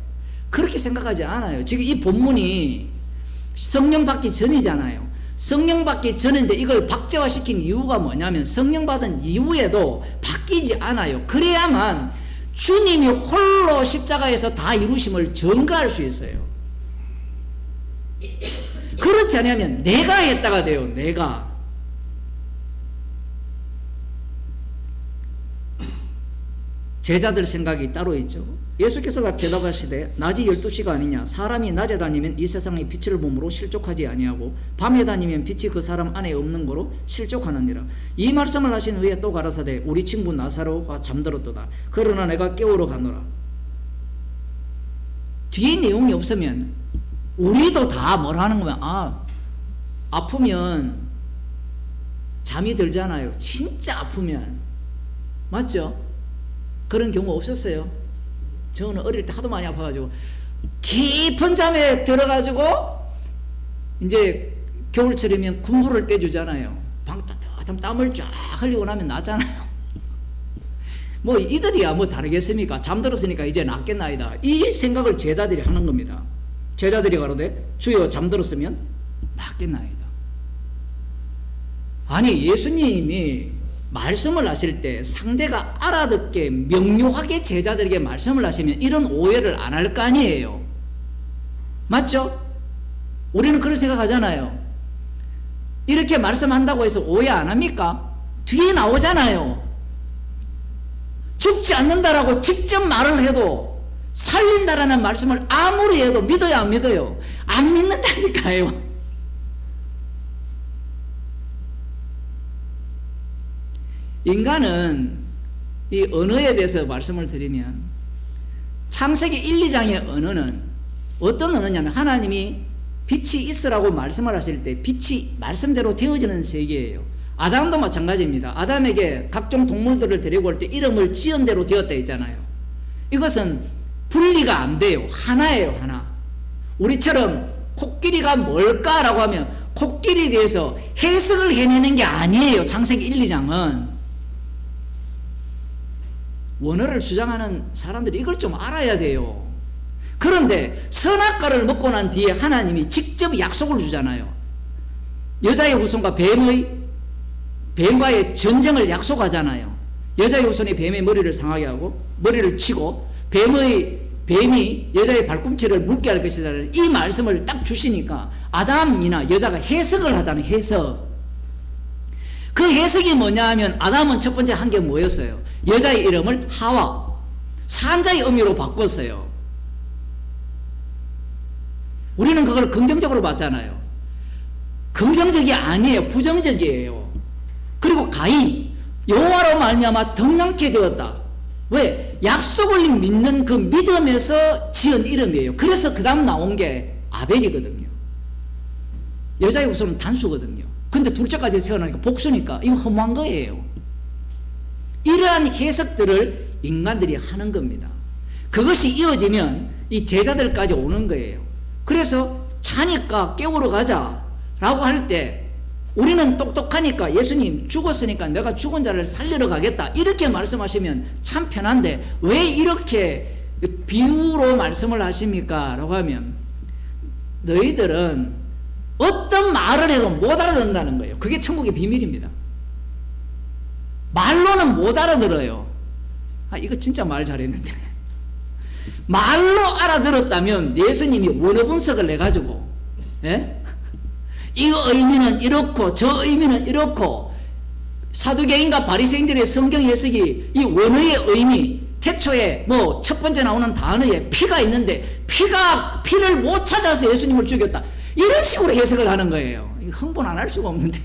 그렇게 생각하지 않아요. 지금 이 본문이 성령 받기 전이잖아요. 성령 받기 전인데 이걸 박제화시킨 이유가 뭐냐면 성령 받은 이후에도 바뀌지 않아요. 그래야만 주님이 홀로 십자가에서 다 이루심을 전가할 수 있어요. 그렇지 않으면 내가 했다가 돼요. 내가. 제자들 생각이 따로 있죠. 예수께서 대답하시되 낮이 12시가 아니냐? 사람이 낮에 다니면 이 세상의 빛을 보므로 실족하지 아니하고 밤에 다니면 빛이 그 사람 안에 없는 거로 실족하느니라. 이 말씀을 하신 후에 또 가라사대 우리 친구 나사로가 잠들었도다. 그러나 내가 깨우러 가노라. 뒤에 내용이 없으면 우리도 다 뭐라 하는 거면 아프면 잠이 들잖아요. 진짜 아프면. 맞죠? 그런 경우 없었어요? 저는 어릴 때 하도 많이 아파가지고 깊은 잠에 들어가지고 이제 겨울철이면 군부를 떼주잖아요. 방 따뜻한 땀을 쫙 흘리고 나면 나잖아요. 뭐 이들이야 뭐 다르겠습니까? 잠들었으니까 이제 낫겠나이다. 이 생각을 제자들이 하는 겁니다. 제자들이 가로되 주여 잠들었으면 낫겠나이다. 아니, 예수님이 말씀을 하실 때 상대가 알아듣게 명료하게 제자들에게 말씀을 하시면 이런 오해를 안 할 거 아니에요. 맞죠? 우리는 그런 생각하잖아요. 이렇게 말씀한다고 해서 오해 안 합니까? 뒤에 나오잖아요. 죽지 않는다라고 직접 말을 해도 살린다라는 말씀을 아무리 해도 믿어야 안 믿어요? 안 믿는다니까요. 인간은 이 언어에 대해서 말씀을 드리면 창세기 1, 2장의 언어는 어떤 언어냐면 하나님이 빛이 있으라고 말씀을 하실 때 빛이 말씀대로 되어지는 세계예요. 아담도 마찬가지입니다. 아담에게 각종 동물들을 데리고 올 때 이름을 지은 대로 되었다 했잖아요. 이것은 분리가 안 돼요. 하나예요, 하나. 우리처럼 코끼리가 뭘까라고 하면 코끼리에 대해서 해석을 해내는 게 아니에요. 창세기 1, 2장은. 원어를 주장하는 사람들이 이걸 좀 알아야 돼요. 그런데 선악과를 먹고 난 뒤에 하나님이 직접 약속을 주잖아요. 여자의 후손과 뱀과의 전쟁을 약속하잖아요. 여자의 후손이 뱀의 머리를 상하게 하고 머리를 치고 뱀이 여자의 발꿈치를 묽게 할 것이라는 이 말씀을 딱 주시니까 아담이나 여자가 해석을 하잖아요. 해석. 그 해석이 뭐냐 하면 아담은 첫 번째 한 게 뭐였어요? 여자의 이름을 하와, 산자의 의미로 바꿨어요. 우리는 그걸 긍정적으로 봤잖아요. 긍정적이 아니에요. 부정적이에요. 그리고 가인, 여호와로 말미암아 덕량케 되었다. 왜? 약속을 믿는 그 믿음에서 지은 이름이에요. 그래서 그 다음 나온 게 아벨이거든요. 여자의 후손은 단수거든요. 근데 둘째까지 태어나니까 복수니까 이거 허무한 거예요. 이러한 해석들을 인간들이 하는 겁니다. 그것이 이어지면 이 제자들까지 오는 거예요. 그래서 자니까 깨우러 가자 라고 할 때 우리는 똑똑하니까 예수님 죽었으니까 내가 죽은 자를 살리러 가겠다 이렇게 말씀하시면 참 편한데 왜 이렇게 비유로 말씀을 하십니까? 라고 하면 너희들은 어떤 말을 해도 못 알아듣는다는 거예요. 그게 천국의 비밀입니다. 말로는 못 알아들어요. 이거 진짜 말 잘했는데 말로 알아들었다면 예수님이 원어 분석을 내가지고 이거 의미는 이렇고 저 의미는 이렇고 사두개인과 바리새인들의 성경 해석이 이 원어의 의미 태초에 뭐 첫 번째 나오는 단어에 피가 있는데 피를 못 찾아서 예수님을 죽였다 이런 식으로 해석을 하는 거예요. 이거 흥분 안 할 수가 없는데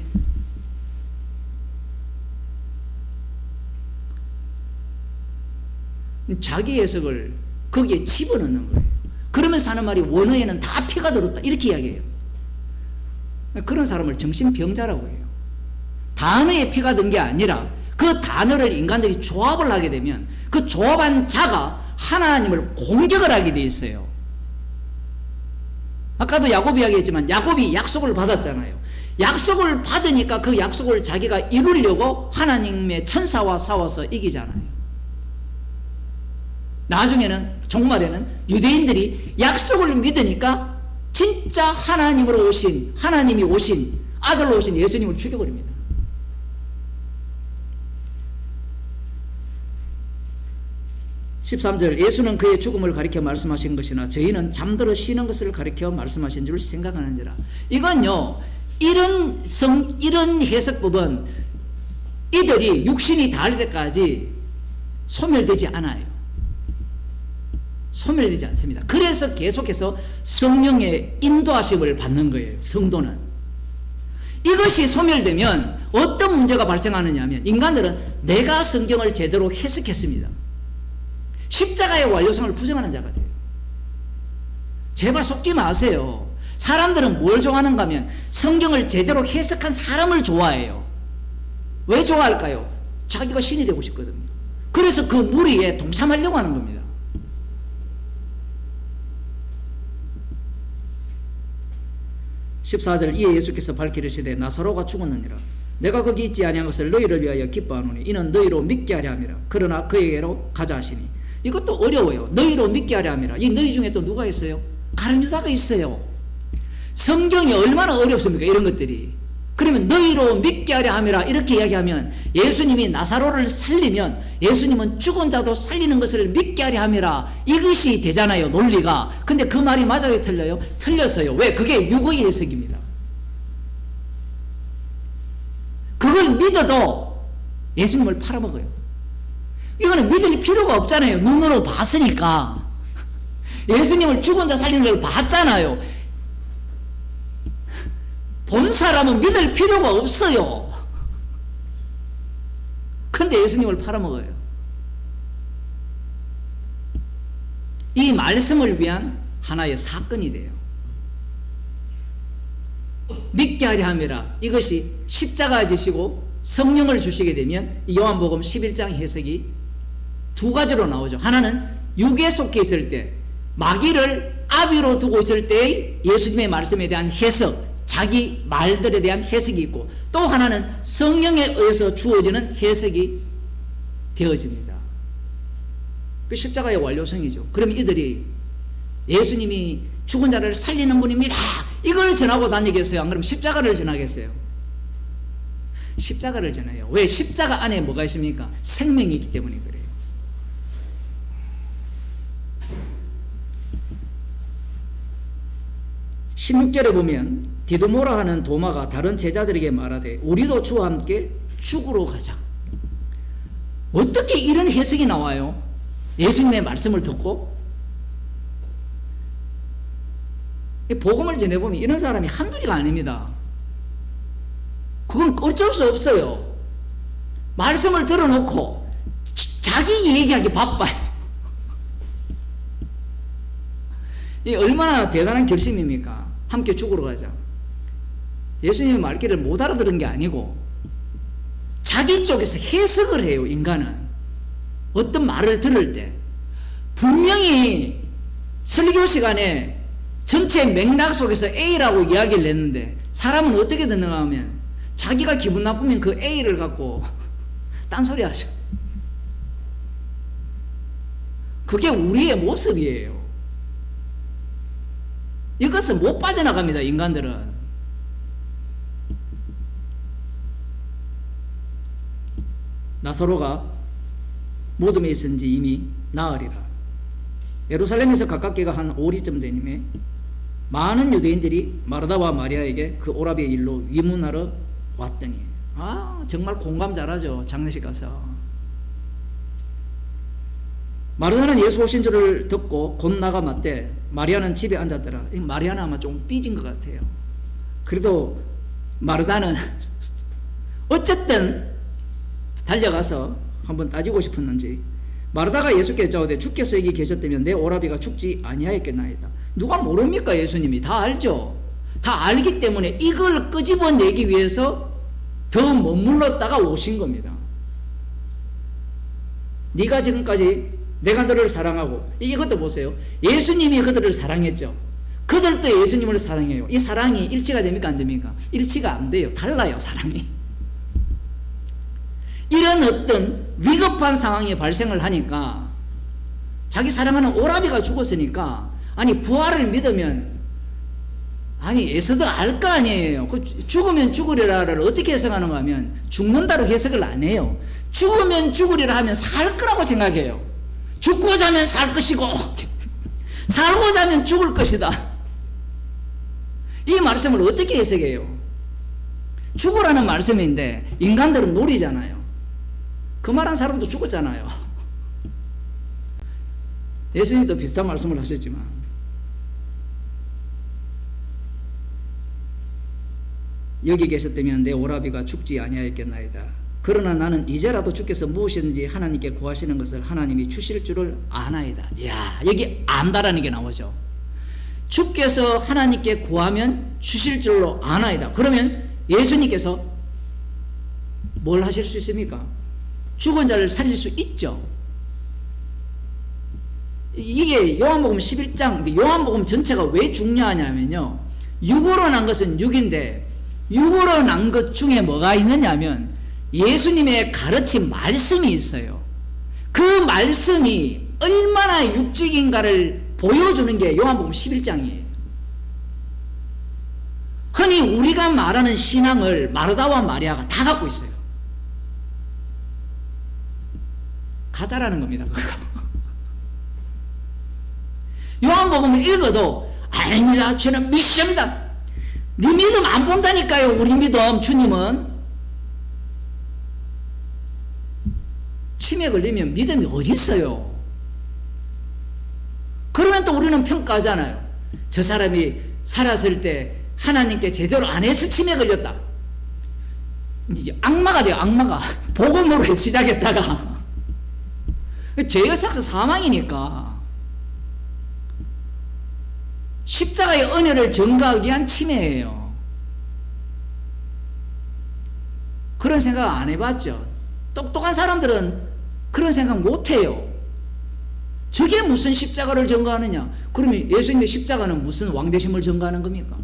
자기 해석을 거기에 집어넣는 거예요. 그러면서 하는 말이 원어에는 다 피가 들었다 이렇게 이야기해요. 그런 사람을 정신병자라고 해요. 단어에 피가 든 게 아니라 그 단어를 인간들이 조합을 하게 되면 그 조합한 자가 하나님을 공격을 하게 돼 있어요. 아까도 야곱이 이야기했지만 야곱이 약속을 받았잖아요. 약속을 받으니까 그 약속을 자기가 이루려고 하나님의 천사와 싸워서 이기잖아요. 나중에는 종말에는 유대인들이 약속을 믿으니까 진짜 하나님으로 오신 하나님이 오신 아들로 오신 예수님을 죽여버립니다. (13절) 예수는 그의 죽음을 가리켜 말씀하신 것이나 저희는 잠들어 쉬는 것을 가리켜 말씀하신 줄 생각하는지라. 이건요 이런 해석법은 이들이 육신이 닿을 때까지 소멸되지 않아요. 소멸되지 않습니다. 그래서 계속해서 성령의 인도하심을 받는 거예요. 성도는. 이것이 소멸되면 어떤 문제가 발생하느냐 하면 인간들은 내가 성경을 제대로 해석했습니다. 십자가의 완료성을 부정하는 자가 돼요. 제발 속지 마세요. 사람들은 뭘 좋아하는가 하면 성경을 제대로 해석한 사람을 좋아해요. 왜 좋아할까요? 자기가 신이 되고 싶거든요. 그래서 그 무리에 동참하려고 하는 겁니다. 14절 이에 예수께서 밝히시되 나사로가 죽었느니라. 내가 거기 있지 아니한 것을 너희를 위하여 기뻐하노니 이는 너희로 믿게 하려 함이라. 그러나 그에게로 가자 하시니. 이것도 어려워요. 너희로 믿게 하려 함이라. 이 너희 중에 또 누가 있어요? 가룟 유다가 있어요. 성경이 얼마나 어렵습니까? 이런 것들이. 그러면 너희로 믿게 하려 함이라 이렇게 이야기하면 예수님이 나사로를 살리면 예수님은 죽은 자도 살리는 것을 믿게 하려 함이라 이것이 되잖아요. 논리가. 근데 그 말이 맞아요? 틀려요? 틀렸어요. 왜? 그게 육의 해석입니다. 그걸 믿어도 예수님을 팔아먹어요. 이거는 믿을 필요가 없잖아요. 눈으로 봤으니까. 예수님을 죽은 자 살리는 걸 봤잖아요. 본 사람은 믿을 필요가 없어요. 근데 예수님을 팔아먹어요. 이 말씀을 위한 하나의 사건이 돼요. 믿게 하려 함이라. 이것이 십자가 지시고 성령을 주시게 되면 이 요한복음 11장 해석이 두 가지로 나오죠. 하나는 육에 속해 있을 때 마귀를 아비로 두고 있을 때의 예수님의 말씀에 대한 해석, 자기 말들에 대한 해석이 있고 또 하나는 성령에 의해서 주어지는 해석이 되어집니다. 그 십자가의 완료성이죠. 그럼 이들이 예수님이 죽은 자를 살리는 분입니다. 이걸 전하고 다니겠어요? 안 그러면 십자가를 전하겠어요? 십자가를 전해요. 왜? 십자가 안에 뭐가 있습니까? 생명이 있기 때문에 그래요. (16절에) 보면 디두모라 하는 도마가 다른 제자들에게 말하되 우리도 주와 함께 죽으러 가자. 어떻게 이런 해석이 나와요? 예수님의 말씀을 듣고 복음을 전해보면 이런 사람이 한둘이가 아닙니다. 그건 어쩔 수 없어요. 말씀을 들어놓고 자기 얘기하기 바빠요. 이 얼마나 대단한 결심입니까? 함께 죽으러 가자. 예수님의 말귀를 못 알아들은 게 아니고 자기 쪽에서 해석을 해요. 인간은 어떤 말을 들을 때 분명히 설교 시간에 전체 맥락 속에서 A라고 이야기를 했는데 사람은 어떻게 듣는가 하면 자기가 기분 나쁘면 그 A를 갖고 딴소리 하죠. 그게 우리의 모습이에요. 이것은 못 빠져나갑니다. 인간들은. 나사로가 무덤에 있은지 이미 나으리라. 예루살렘에서 가깝게가 한 5리쯤 되님에 많은 유대인들이 마르다와 마리아에게 그 오라비의 일로 위문하러 왔더니, 정말 공감 잘하죠. 장례식 가서. 마르다는 예수 오신 줄을 듣고 곧 나가 맞대 마리아는 집에 앉았더라. 마리아는 아마 좀 삐진 것 같아요. 그래도 마르다는 어쨌든 달려가서 한번 따지고 싶었는지 마르다가 예수께 여짜오되 주께서 여기 계셨다면 내 오라비가 죽지 아니하였겠나이다. 누가 모릅니까? 예수님이 다 알죠. 다 알기 때문에 이걸 끄집어내기 위해서 더 머물렀다가 오신 겁니다. 네가 지금까지 내가 너를 사랑하고, 이것도 보세요. 예수님이 그들을 사랑했죠. 그들도 예수님을 사랑해요. 이 사랑이 일치가 됩니까? 안 됩니까? 일치가 안 돼요. 달라요, 사랑이. 이런 어떤 위급한 상황이 발생을 하니까 자기 사랑하는 오라비가 죽었으니까, 아니 부활을 믿으면 에서도 알 거 아니에요. 죽으면 죽으리라를 어떻게 해석하는가 하면 죽는다로 해석을 안 해요. 죽으면 죽으리라 하면 살 거라고 생각해요. 죽고자 하면 살 것이고 살고자 하면 죽을 것이다. 이 말씀을 어떻게 해석해요? 죽으라는 말씀인데 인간들은 노리잖아요. 그 말한 사람도 죽었잖아요. 예수님도 비슷한 말씀을 하셨지만, 여기 계셨다면 내 오라비가 죽지 아니하였겠나이다. 그러나 나는 이제라도 주께서 무엇이든지 하나님께 구하시는 것을 하나님이 주실 줄을 아나이다. 이야, 여기 안다라는 게 나오죠. 주께서 하나님께 구하면 주실 줄로 아나이다. 그러면 예수님께서 뭘 하실 수 있습니까? 죽은 자를 살릴 수 있죠. 이게 요한복음 11장, 요한복음 전체가 왜 중요하냐면요, 육으로 난 것은 육인데 육으로 난 것 중에 뭐가 있느냐면 예수님의 가르친 말씀이 있어요. 그 말씀이 얼마나 육적인가를 보여주는 게 요한복음 11장이에요. 흔히 우리가 말하는 신앙을 마르다와 마리아가 다 갖고 있어요. 가짜라는 겁니다. 그거. 요한복음을 읽어도 아닙니다. 저는 믿습니다. 네 믿음 안 본다니까요. 우리 믿음. 주님은 치매 걸리면 믿음이 어디 있어요? 그러면 또 우리는 평가하잖아요. 저 사람이 살았을 때 하나님께 제대로 안 해서 치매 걸렸다. 이제 악마가 돼요. 악마가. 복음으로 시작했다가 죄의 삭스 사망이니까 십자가의 은혜를 전가하기 위한 치매예요. 그런 생각 안 해봤죠? 똑똑한 사람들은 그런 생각 못해요. 저게 무슨 십자가를 전가하느냐? 그러면 예수님의 십자가는 무슨 왕대심을 전가하는 겁니까?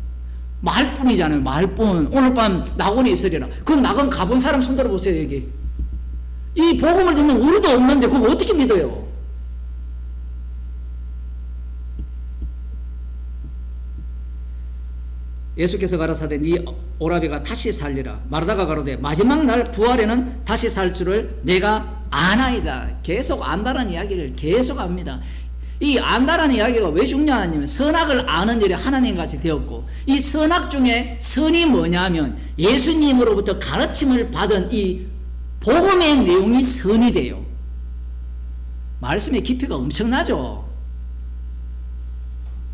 말뿐이잖아요. 말뿐. 오늘 밤 낙원에 있으리라. 그 낙원 가본 사람 손 들어보세요. 여기 이 복음을 듣는 우리도 없는데 그거 어떻게 믿어요? 예수께서 가라사대 네 오라비가 다시 살리라. 마르다가 가로되 마지막 날 부활에는 다시 살 줄을 내가 아나이다. 계속 안다라는 이야기를 계속 합니다. 이 안다라는 이야기가 왜 중요하냐면 선악을 아는 일이 하나님같이 되었고, 이 선악 중에 선이 뭐냐면 예수님으로부터 가르침을 받은 이 복음의 내용이 선이 돼요. 말씀의 깊이가 엄청나죠.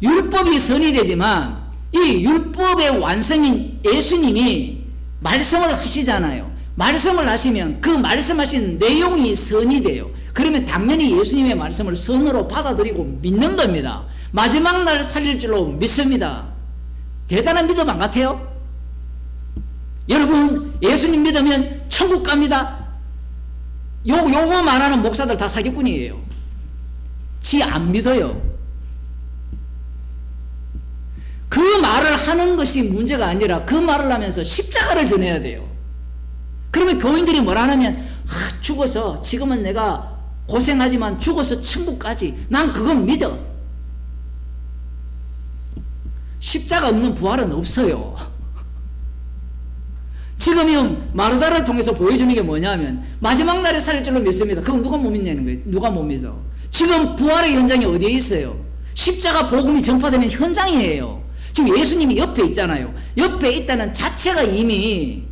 율법이 선이 되지만 이 율법의 완성인 예수님이 말씀을 하시잖아요. 말씀을 하시면 그 말씀하신 내용이 선이 돼요. 그러면 당연히 예수님의 말씀을 선으로 받아들이고 믿는 겁니다. 마지막 날 살릴 줄로 믿습니다. 대단한 믿음 안 같아요? 여러분, 예수님 믿으면 천국 갑니다. 요거 말하는 목사들 다 사기꾼이에요. 지 안 믿어요. 말을 하는 것이 문제가 아니라 그 말을 하면서 십자가를 전해야 돼요. 그러면 교인들이 뭐라 하냐면 죽어서 지금은 내가 고생하지만 죽어서 천국까지 난 그건 믿어. 십자가 없는 부활은 없어요. 지금 이 마르다를 통해서 보여주는 게 뭐냐면 마지막 날에 살릴 줄로 믿습니다. 그럼 누가 못 믿냐는 거예요. 누가 못 믿어. 지금 부활의 현장이 어디에 있어요? 십자가 복음이 전파되는 현장이에요. 지금 예수님이 옆에 있잖아요. 옆에 있다는 자체가 이미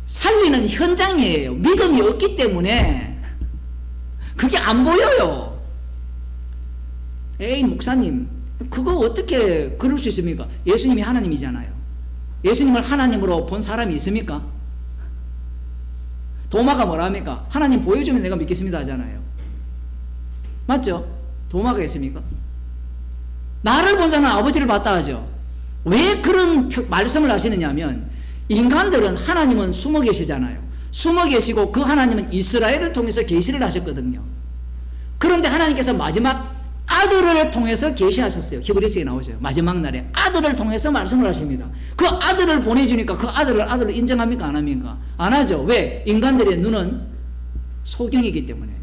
살리는 현장이에요. 믿음이 없기 때문에 그게 안 보여요. 에이 목사님 그거 어떻게 그럴 수 있습니까? 예수님이 하나님이잖아요. 예수님을 하나님으로 본 사람이 있습니까? 도마가 뭐라 합니까? 하나님 보여주면 내가 믿겠습니다 하잖아요. 맞죠? 도마가 있습니까? 나를 본 자는 아버지를 봤다 하죠. 왜 그런 말씀을 하시느냐 하면 인간들은 하나님은 숨어 계시잖아요. 숨어 계시고 그 하나님은 이스라엘을 통해서 계시를 하셨거든요. 그런데 하나님께서 마지막 아들을 통해서 계시하셨어요. 히브리서에 나오죠. 마지막 날에 아들을 통해서 말씀을 하십니다. 그 아들을 보내주니까 그 아들을 인정합니까? 안 합니까? 안 하죠. 왜? 인간들의 눈은 소경이기 때문에.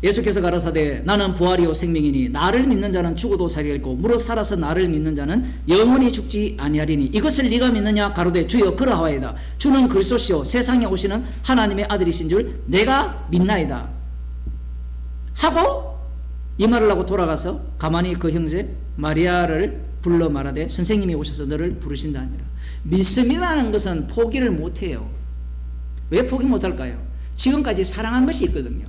예수께서 가라사대 나는 부활이요 생명이니 나를 믿는 자는 죽어도 살겠고 무릇 살아서 나를 믿는 자는 영원히 죽지 아니하리니 이것을 네가 믿느냐 가로되 주여 그러하이다. 주는 그리스도시요 세상에 오시는 하나님의 아들이신 줄 내가 믿나이다 하고 이 말을 하고 돌아가서 가만히 그 형제 마리아를 불러 말하되 선생님이 오셔서 너를 부르신다 하니라. 믿습니다는 것은 포기를 못해요. 왜 포기 못할까요? 지금까지 사랑한 것이 있거든요.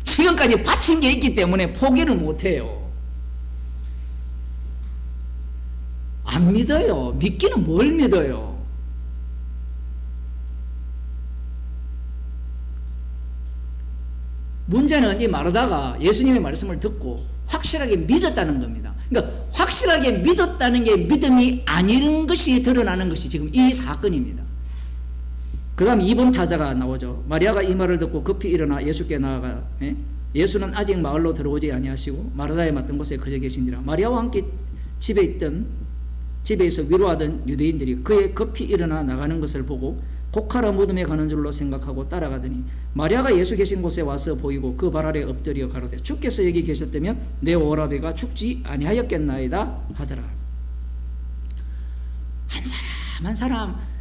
지금까지 바친 게 있기 때문에 포기를 못해요. 안 믿어요. 믿기는 뭘 믿어요? 문제는 이 마르다가 예수님의 말씀을 듣고 확실하게 믿었다는 겁니다. 그러니까 확실하게 믿었다는 게 믿음이 아닌 것이 드러나는 것이 지금 이 사건입니다. 그 다음 2번 타자가 나오죠. 마리아가 이 말을 듣고 급히 일어나 예수께 나아가 예수는 아직 마을로 들어오지 아니하시고 마르다에 맞던 곳에 그저 계시니라. 마리아와 함께 집에서 위로하던 유대인들이 그의 급히 일어나 나가는 것을 보고 곡하러 무덤에 가는 줄로 생각하고 따라가더니 마리아가 예수 계신 곳에 와서 보이고 그 발 아래 엎드려 가로되 주께서 여기 계셨다면 내 오라비가 죽지 아니하였겠나이다 하더라. 한 사람 한 사람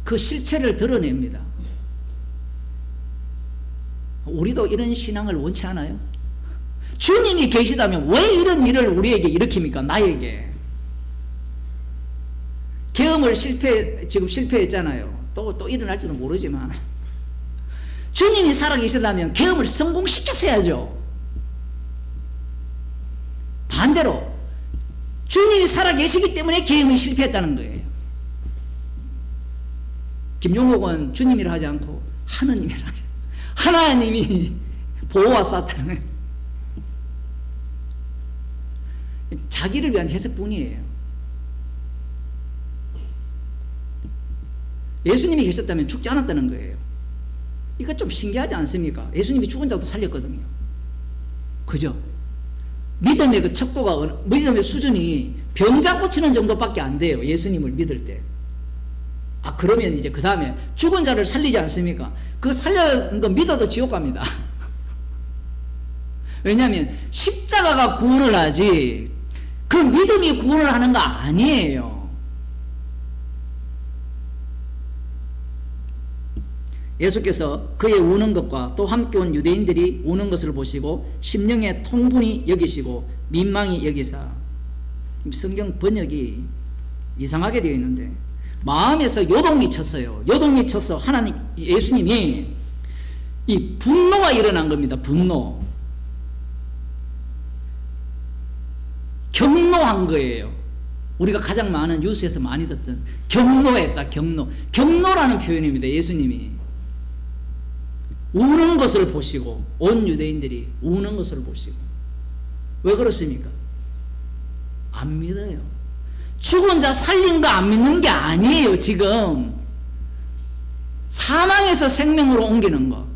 그 실체를 드러냅니다. 우리도 이런 신앙을 원치 않아요? 주님이 계시다면 왜 이런 일을 우리에게 일으킵니까? 나에게. 계엄을 지금 실패했잖아요. 또 일어날지도 모르지만 주님이 살아계시다면 계엄을 성공시켰어야죠. 반대로 주님이 살아계시기 때문에 계엄이 실패했다는 거예요. 김용옥은 주님이라 하지 않고 하느님이라 하죠. 하나님이 보호하셨다는 자기를 위한 해석뿐이에요. 예수님이 계셨다면 죽지 않았다는 거예요. 이거 좀 신기하지 않습니까? 예수님이 죽은 자도 살렸거든요. 그죠? 믿음의 그 척도가, 믿음의 수준이 병자 고치는 정도밖에 안 돼요. 예수님을 믿을 때. 그러면 이제 그 다음에 죽은 자를 살리지 않습니까? 그 살려는 거 믿어도 지옥 갑니다. 왜냐하면 십자가가 구원을 하지 그 믿음이 구원을 하는 거 아니에요. 예수께서 그의 우는 것과 또 함께 온 유대인들이 우는 것을 보시고 심령의 통분이 여기시고 민망히 여기사, 성경 번역이 이상하게 되어 있는데 마음에서 요동이 쳤어요. 요동이 쳐서 하나님 예수님이 이 분노가 일어난 겁니다. 분노. 경노한 거예요. 우리가 가장 많은 뉴스에서 많이 듣던 경노했다. 경노라는 표현입니다. 예수님이 우는 것을 보시고 온 유대인들이 우는 것을 보시고 왜 그렇습니까? 안 믿어요. 죽은 자 살린 거 안 믿는 게 아니에요. 지금 사망에서 생명으로 옮기는 거,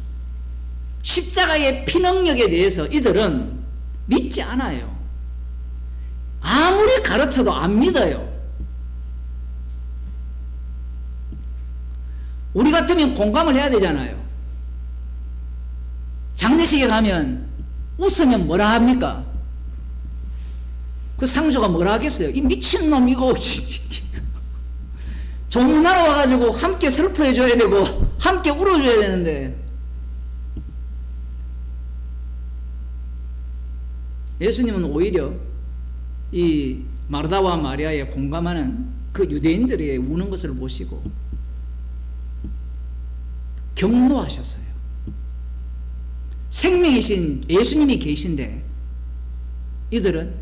십자가의 피능력에 대해서 이들은 믿지 않아요. 아무리 가르쳐도 안 믿어요. 우리 같으면 공감을 해야 되잖아요. 장례식에 가면 웃으면 뭐라 합니까? 그 상조가 뭐라 하겠어요? 이 미친놈 이거 조문하러 와가지고 함께 슬퍼해줘야 되고 함께 울어줘야 되는데, 예수님은 오히려 이 마르다와 마리아에 공감하는 그 유대인들의 우는 것을 보시고 격노하셨어요. 생명이신 예수님이 계신데 이들은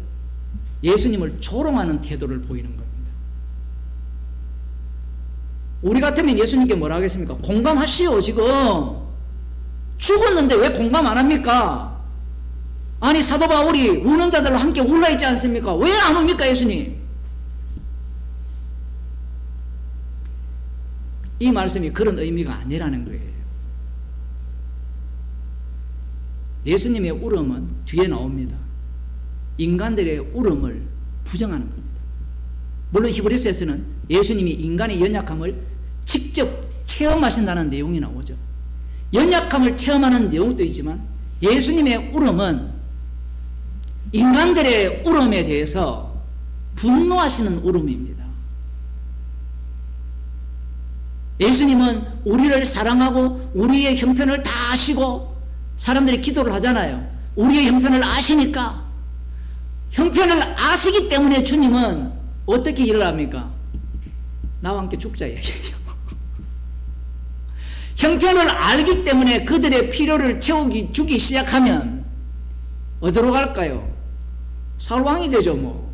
예수님을 조롱하는 태도를 보이는 겁니다. 우리 같으면 예수님께 뭐라 하겠습니까? 공감하시오. 지금 죽었는데 왜 공감 안 합니까? 아니 사도 바울이 우는 자들과 함께 울라 있지 않습니까? 왜 안 옵니까 예수님? 이 말씀이 그런 의미가 아니라는 거예요. 예수님의 울음은 뒤에 나옵니다. 인간들의 울음을 부정하는 겁니다. 물론 히브리서에서는 예수님이 인간의 연약함을 직접 체험하신다는 내용이 나오죠. 연약함을 체험하는 내용도 있지만 예수님의 울음은 인간들의 울음에 대해서 분노하시는 울음입니다. 예수님은 우리를 사랑하고 우리의 형편을 다 아시고, 사람들이 기도를 하잖아요. 우리의 형편을 아시니까, 형편을 아시기 때문에 주님은 어떻게 일을 합니까? 나와 함께 죽자 얘기해요. 형편을 알기 때문에 그들의 필요를 주기 시작하면 어디로 갈까요? 사울왕이 되죠 뭐.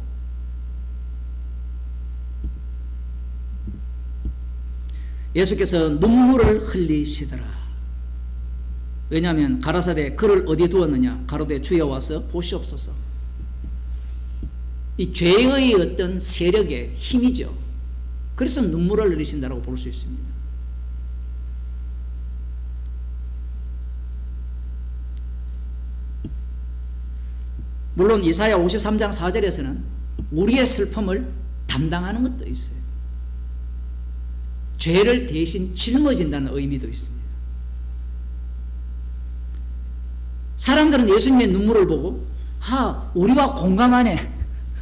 예수께서 눈물을 흘리시더라. 왜냐하면 가라사대 그를 어디에 두었느냐? 가로되 주여 와서 보시옵소서. 이 죄의 어떤 세력의 힘이죠. 그래서 눈물을 흘리신다고 볼 수 있습니다. 물론 이사야 53장 4절에서는 우리의 슬픔을 담당하는 것도 있어요. 죄를 대신 짊어진다는 의미도 있습니다. 사람들은 예수님의 눈물을 보고 우리와 공감하네.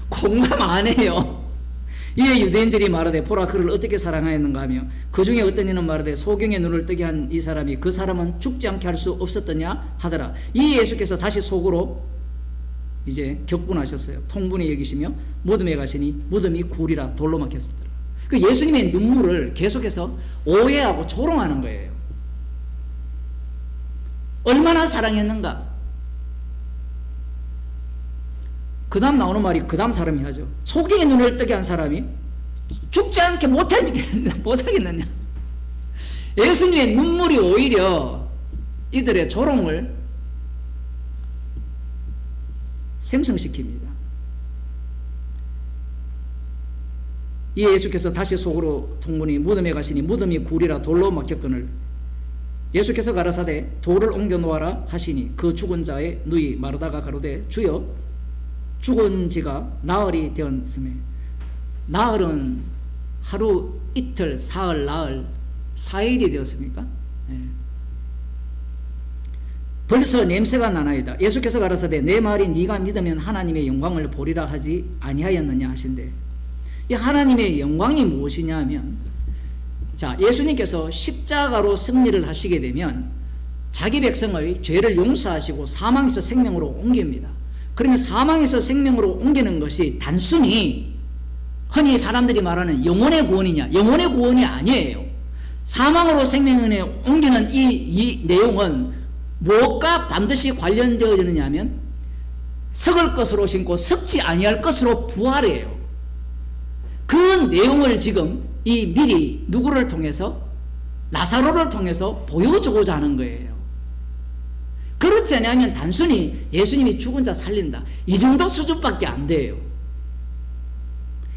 공감 안 해요. 이에 유대인들이 말하되 보라 그를 어떻게 사랑하였는가 하며, 그 중에 어떤 이는 말하되 소경의 눈을 뜨게 한 이 사람이 그 사람은 죽지 않게 할 수 없었더냐 하더라. 이 예수께서 다시 속으로 이제 격분하셨어요. 통분히 여기시며 무덤에 가시니 무덤이 굴이라 돌로 막혔었더라. 그 예수님의 눈물을 계속해서 오해하고 조롱하는 거예요. 얼마나 사랑했는가. 그 다음 나오는 말이 그 다음 사람이 하죠. 소경의 눈을 뜨게 한 사람이 죽지 않게 못하겠느냐. 예수님의 눈물이 오히려 이들의 조롱을 생성시킵니다. 이 예수께서 다시 속으로 통분히 무덤에 가시니 무덤이 굴이라 돌로 막혔거늘 예수께서 가라사대 돌을 옮겨 놓아라 하시니 그 죽은 자의 누이 마르다가 가로되 주여 죽은 지가 나흘이 되었음에, 나흘은 하루 이틀 사흘 나흘 4일이 되었습니까? 네. 벌써 냄새가 나나이다. 예수께서 가라사대 내 말이 네가 믿으면 하나님의 영광을 보리라 하지 아니하였느냐 하신대. 이 하나님의 영광이 무엇이냐 하면, 자, 예수님께서 십자가로 승리를 하시게 되면 자기 백성의 죄를 용서하시고 사망에서 생명으로 옮깁니다. 그러면 사망에서 생명으로 옮기는 것이 단순히 흔히 사람들이 말하는 영혼의 구원이냐? 영혼의 구원이 아니에요. 사망으로 생명에 옮기는 이 내용은 무엇과 반드시 관련되어지느냐 하면 썩을 것으로 신고 썩지 아니할 것으로 부활해요. 그 내용을 지금 미리 누구를 통해서? 나사로를 통해서 보여주고자 하는 거예요. 그렇지 않으면 단순히 예수님이 죽은 자 살린다, 이 정도 수준밖에 안 돼요.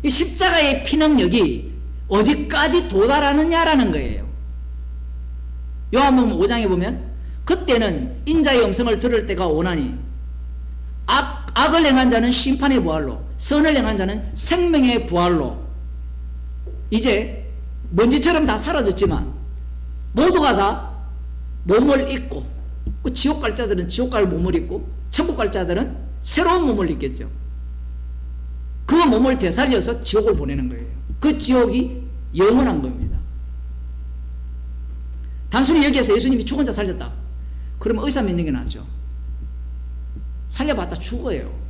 이 십자가의 피능력이 어디까지 도달하느냐라는 거예요. 요한복음 5장에 보면 그때는 인자의 음성을 들을 때가 오나니 악을 행한 자는 심판의 부활로, 선을 행한 자는 생명의 부활로. 이제 먼지처럼 다 사라졌지만 모두가 다 몸을 입고, 그 지옥 갈 자들은 지옥 갈 몸을 입고 천국 갈 자들은 새로운 몸을 입겠죠. 그 몸을 되살려서 지옥을 보내는 거예요. 그 지옥이 영원한 겁니다. 단순히 여기에서 예수님이 죽은 자 살렸다, 그러면 의사 믿는 게 낫죠. 살려봤다 죽어요.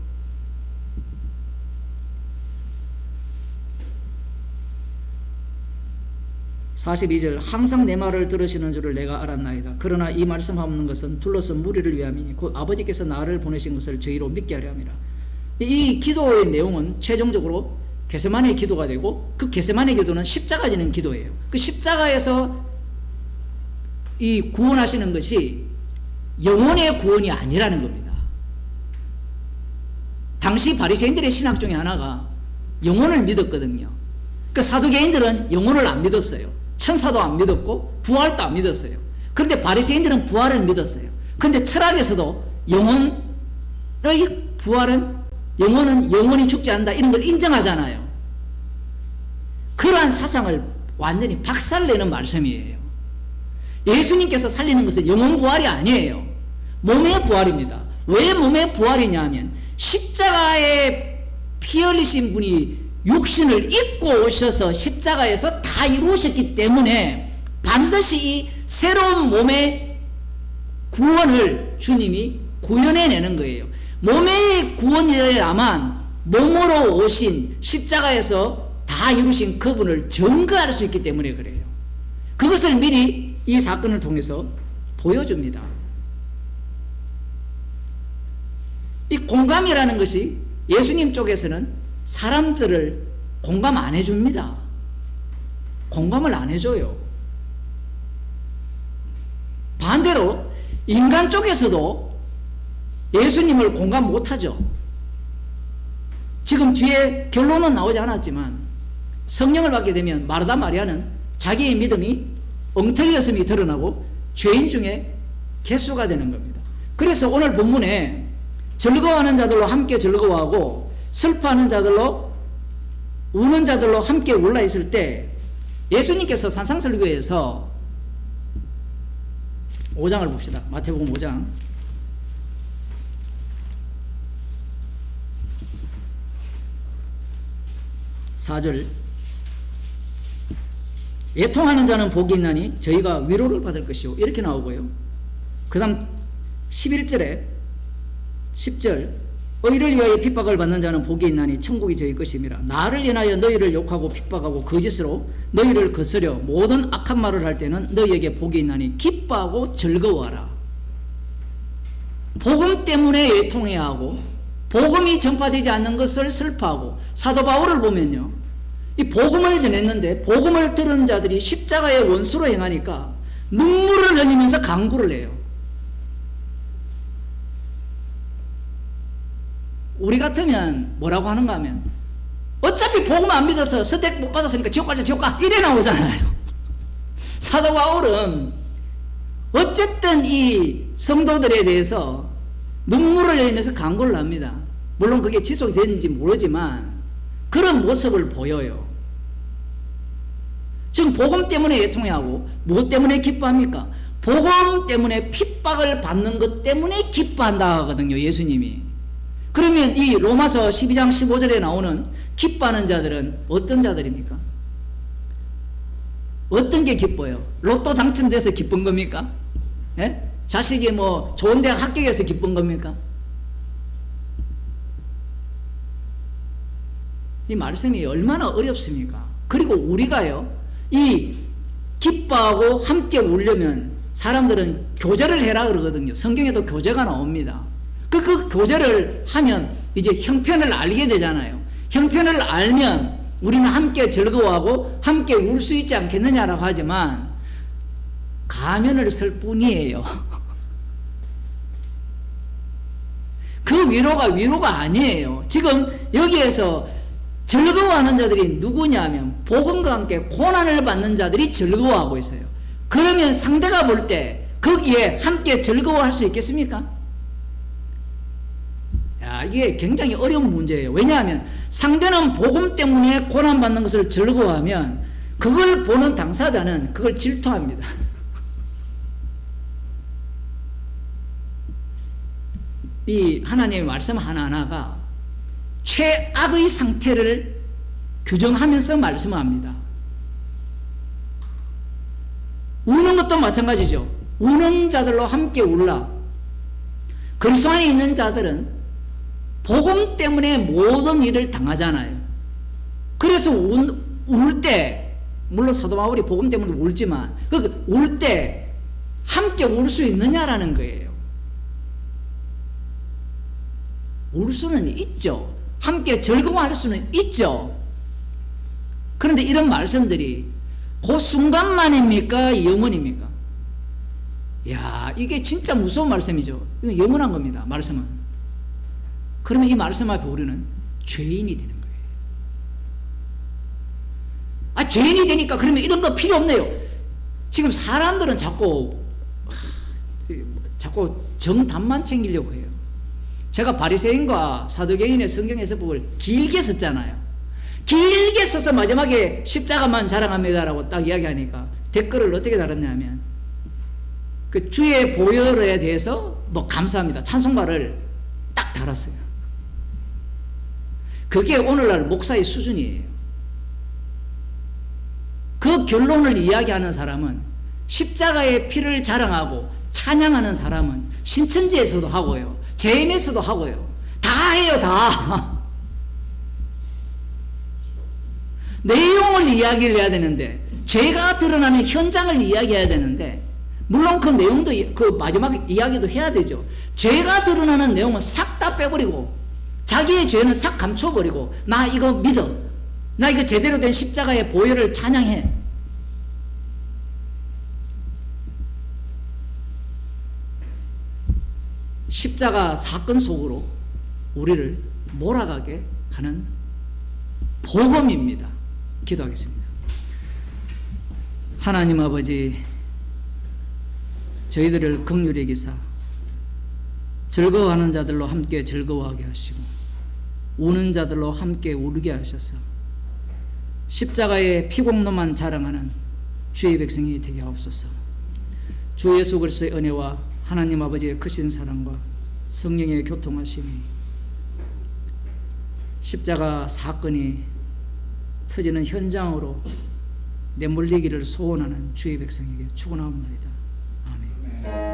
42절 항상 내 말을 들으시는 줄을 내가 알았나이다. 그러나 이 말씀하는 것은 둘러선 무리를 위함이니 곧 아버지께서 나를 보내신 것을 저희로 믿게 하려 함이라. 이 기도의 내용은 최종적으로 겟세마네 기도가 되고, 그 겟세마네 기도는 십자가 지는 기도예요. 그 십자가에서 이 구원하시는 것이 영혼의 구원이 아니라는 겁니다. 당시 바리새인들의 신학 중에 하나가 영혼을 믿었거든요. 그 사두개인들은 영혼을 안 믿었어요. 천사도 안 믿었고 부활도 안 믿었어요. 그런데 바리새인들은 부활을 믿었어요. 그런데 철학에서도 영혼의 부활은, 영혼은 영원히 죽지 않는다, 이런 걸 인정하잖아요. 그러한 사상을 완전히 박살내는 말씀이에요. 예수님께서 살리는 것은 영혼 부활이 아니에요. 몸의 부활입니다. 왜 몸의 부활이냐 하면 십자가에 피 흘리신 분이 육신을 입고 오셔서 십자가에서 다 이루셨기 때문에 반드시 이 새로운 몸의 구원을 주님이 구현해내는 거예요. 몸의 구원이어야만 몸으로 오신, 십자가에서 다 이루신 그분을 증거할 수 있기 때문에 그래요. 그것을 미리 이 사건을 통해서 보여줍니다. 이 공감이라는 것이 예수님 쪽에서는 사람들을 공감 안 해줍니다. 공감을 안 해줘요. 반대로 인간 쪽에서도 예수님을 공감 못하죠. 지금 뒤에 결론은 나오지 않았지만 성령을 받게 되면 마르다 마리아는 자기의 믿음이 엉터리였음이 드러나고 죄인 중에 개수가 되는 겁니다. 그래서 오늘 본문에 즐거워하는 자들로 함께 즐거워하고 슬퍼하는 자들로, 우는 자들로 함께 올라 있을 때 예수님께서 산상설교에서 5장을 봅시다. 마태복음 5장 4절 애통하는 자는 복이 있나니 저희가 위로를 받을 것이요, 이렇게 나오고요. 그 다음 11절에 10절 의를 위하여 핍박을 받는 자는 복이 있나니 천국이 저희 것임이라. 나를 인하여 너희를 욕하고 핍박하고 거짓으로 너희를 거스려 모든 악한 말을 할 때는 너희에게 복이 있나니 기뻐하고 즐거워하라. 복음 때문에 애통해야 하고 복음이 전파되지 않는 것을 슬퍼하고, 사도 바울을 보면요, 이 복음을 전했는데 복음을 들은 자들이 십자가의 원수로 행하니까 눈물을 흘리면서 간구를 해요. 우리 같으면 뭐라고 하는가 하면 어차피 복음 안 믿어서 선택 못 받았으니까 지옥 가자, 지옥 가, 이래 나오잖아요. 사도 바울은 어쨌든 이 성도들에 대해서 눈물을 흘리면서 간구를 합니다. 물론 그게 지속이 되는지 모르지만 그런 모습을 보여요. 지금 복음 때문에 애통해하고 무엇 때문에 기뻐합니까? 복음 때문에 핍박을 받는 것 때문에 기뻐한다 하거든요, 예수님이. 그러면 이 로마서 12장 15절에 나오는 기뻐하는 자들은 어떤 자들입니까? 어떤 게 기뻐요? 로또 당첨돼서 기쁜 겁니까? 예? 자식이 뭐 좋은 대학 합격해서 기쁜 겁니까? 이 말씀이 얼마나 어렵습니까? 그리고 우리가요, 이 기뻐하고 함께 울려면 사람들은 교제를 해라 그러거든요. 성경에도 교제가 나옵니다. 그 교제를 하면 이제 형편을 알게 되잖아요. 형편을 알면 우리는 함께 즐거워하고 함께 울 수 있지 않겠느냐라고 하지만 가면을 쓸 뿐이에요. 그 위로가 아니에요. 지금 여기에서 즐거워하는 자들이 누구냐면 복음과 함께 고난을 받는 자들이 즐거워하고 있어요. 그러면 상대가 볼 때 거기에 함께 즐거워할 수 있겠습니까? 야, 이게 굉장히 어려운 문제예요. 왜냐하면 상대는 복음 때문에 고난받는 것을 즐거워하면 그걸 보는 당사자는 그걸 질투합니다. 이 하나님의 말씀 하나하나가 최악의 상태를 규정하면서 말씀합니다. 우는 것도 마찬가지죠. 우는 자들로 함께 울라. 그리스도 안에 있는 자들은 복음 때문에 모든 일을 당하잖아요. 그래서 울 때, 물론 사도 바울이 복음 때문에 울지만 울 때 함께 울 수 있느냐라는 거예요. 울 수는 있죠. 함께 즐거워할 수는 있죠. 그런데 이런 말씀들이 그 순간만입니까? 영원입니까? 야, 이게 진짜 무서운 말씀이죠. 이건 영원한 겁니다. 말씀은. 그러면 이 말씀 앞에 우리는 죄인이 되는 거예요. 아, 죄인이 되니까 그러면 이런 거 필요 없네요. 지금 사람들은 자꾸 정답만 챙기려고 해요. 제가 바리새인과 사두개인의 성경 해석법을 길게 썼잖아요. 길게 써서 마지막에 십자가만 자랑합니다라고 딱 이야기하니까 댓글을 어떻게 달았냐면 그 주의 보혈에 대해서 뭐 감사합니다 찬송가를 딱 달았어요. 그게 오늘날 목사의 수준이에요. 그 결론을 이야기하는 사람은 십자가의 피를 자랑하고 찬양하는 사람은 신천지에서도 하고요, 제임에서도 하고요, 다 해요. 다 내용을 이야기를 해야 되는데, 죄가 드러나는 현장을 이야기해야 되는데, 물론 그 내용도 그 마지막 이야기도 해야 되죠. 죄가 드러나는 내용은 싹 다 빼버리고 자기의 죄는 싹 감춰버리고 나 이거 믿어, 나 이거 제대로 된 십자가의 보혈을 찬양해. 십자가 사건 속으로 우리를 몰아가게 하는 복음입니다. 기도하겠습니다. 하나님 아버지, 저희들을 긍휼히 여기사 즐거워하는 자들로 함께 즐거워하게 하시고 우는 자들로 함께 울게 하셔서 십자가의 피공로만 자랑하는 주의 백성이 되게 하옵소서. 주 예수 그리스도의 은혜와 하나님 아버지의 크신 사랑과 성령의 교통하심이 십자가 사건이 터지는 현장으로 내몰리기를 소원하는 주의 백성에게 축원하옵나이다. 아멘.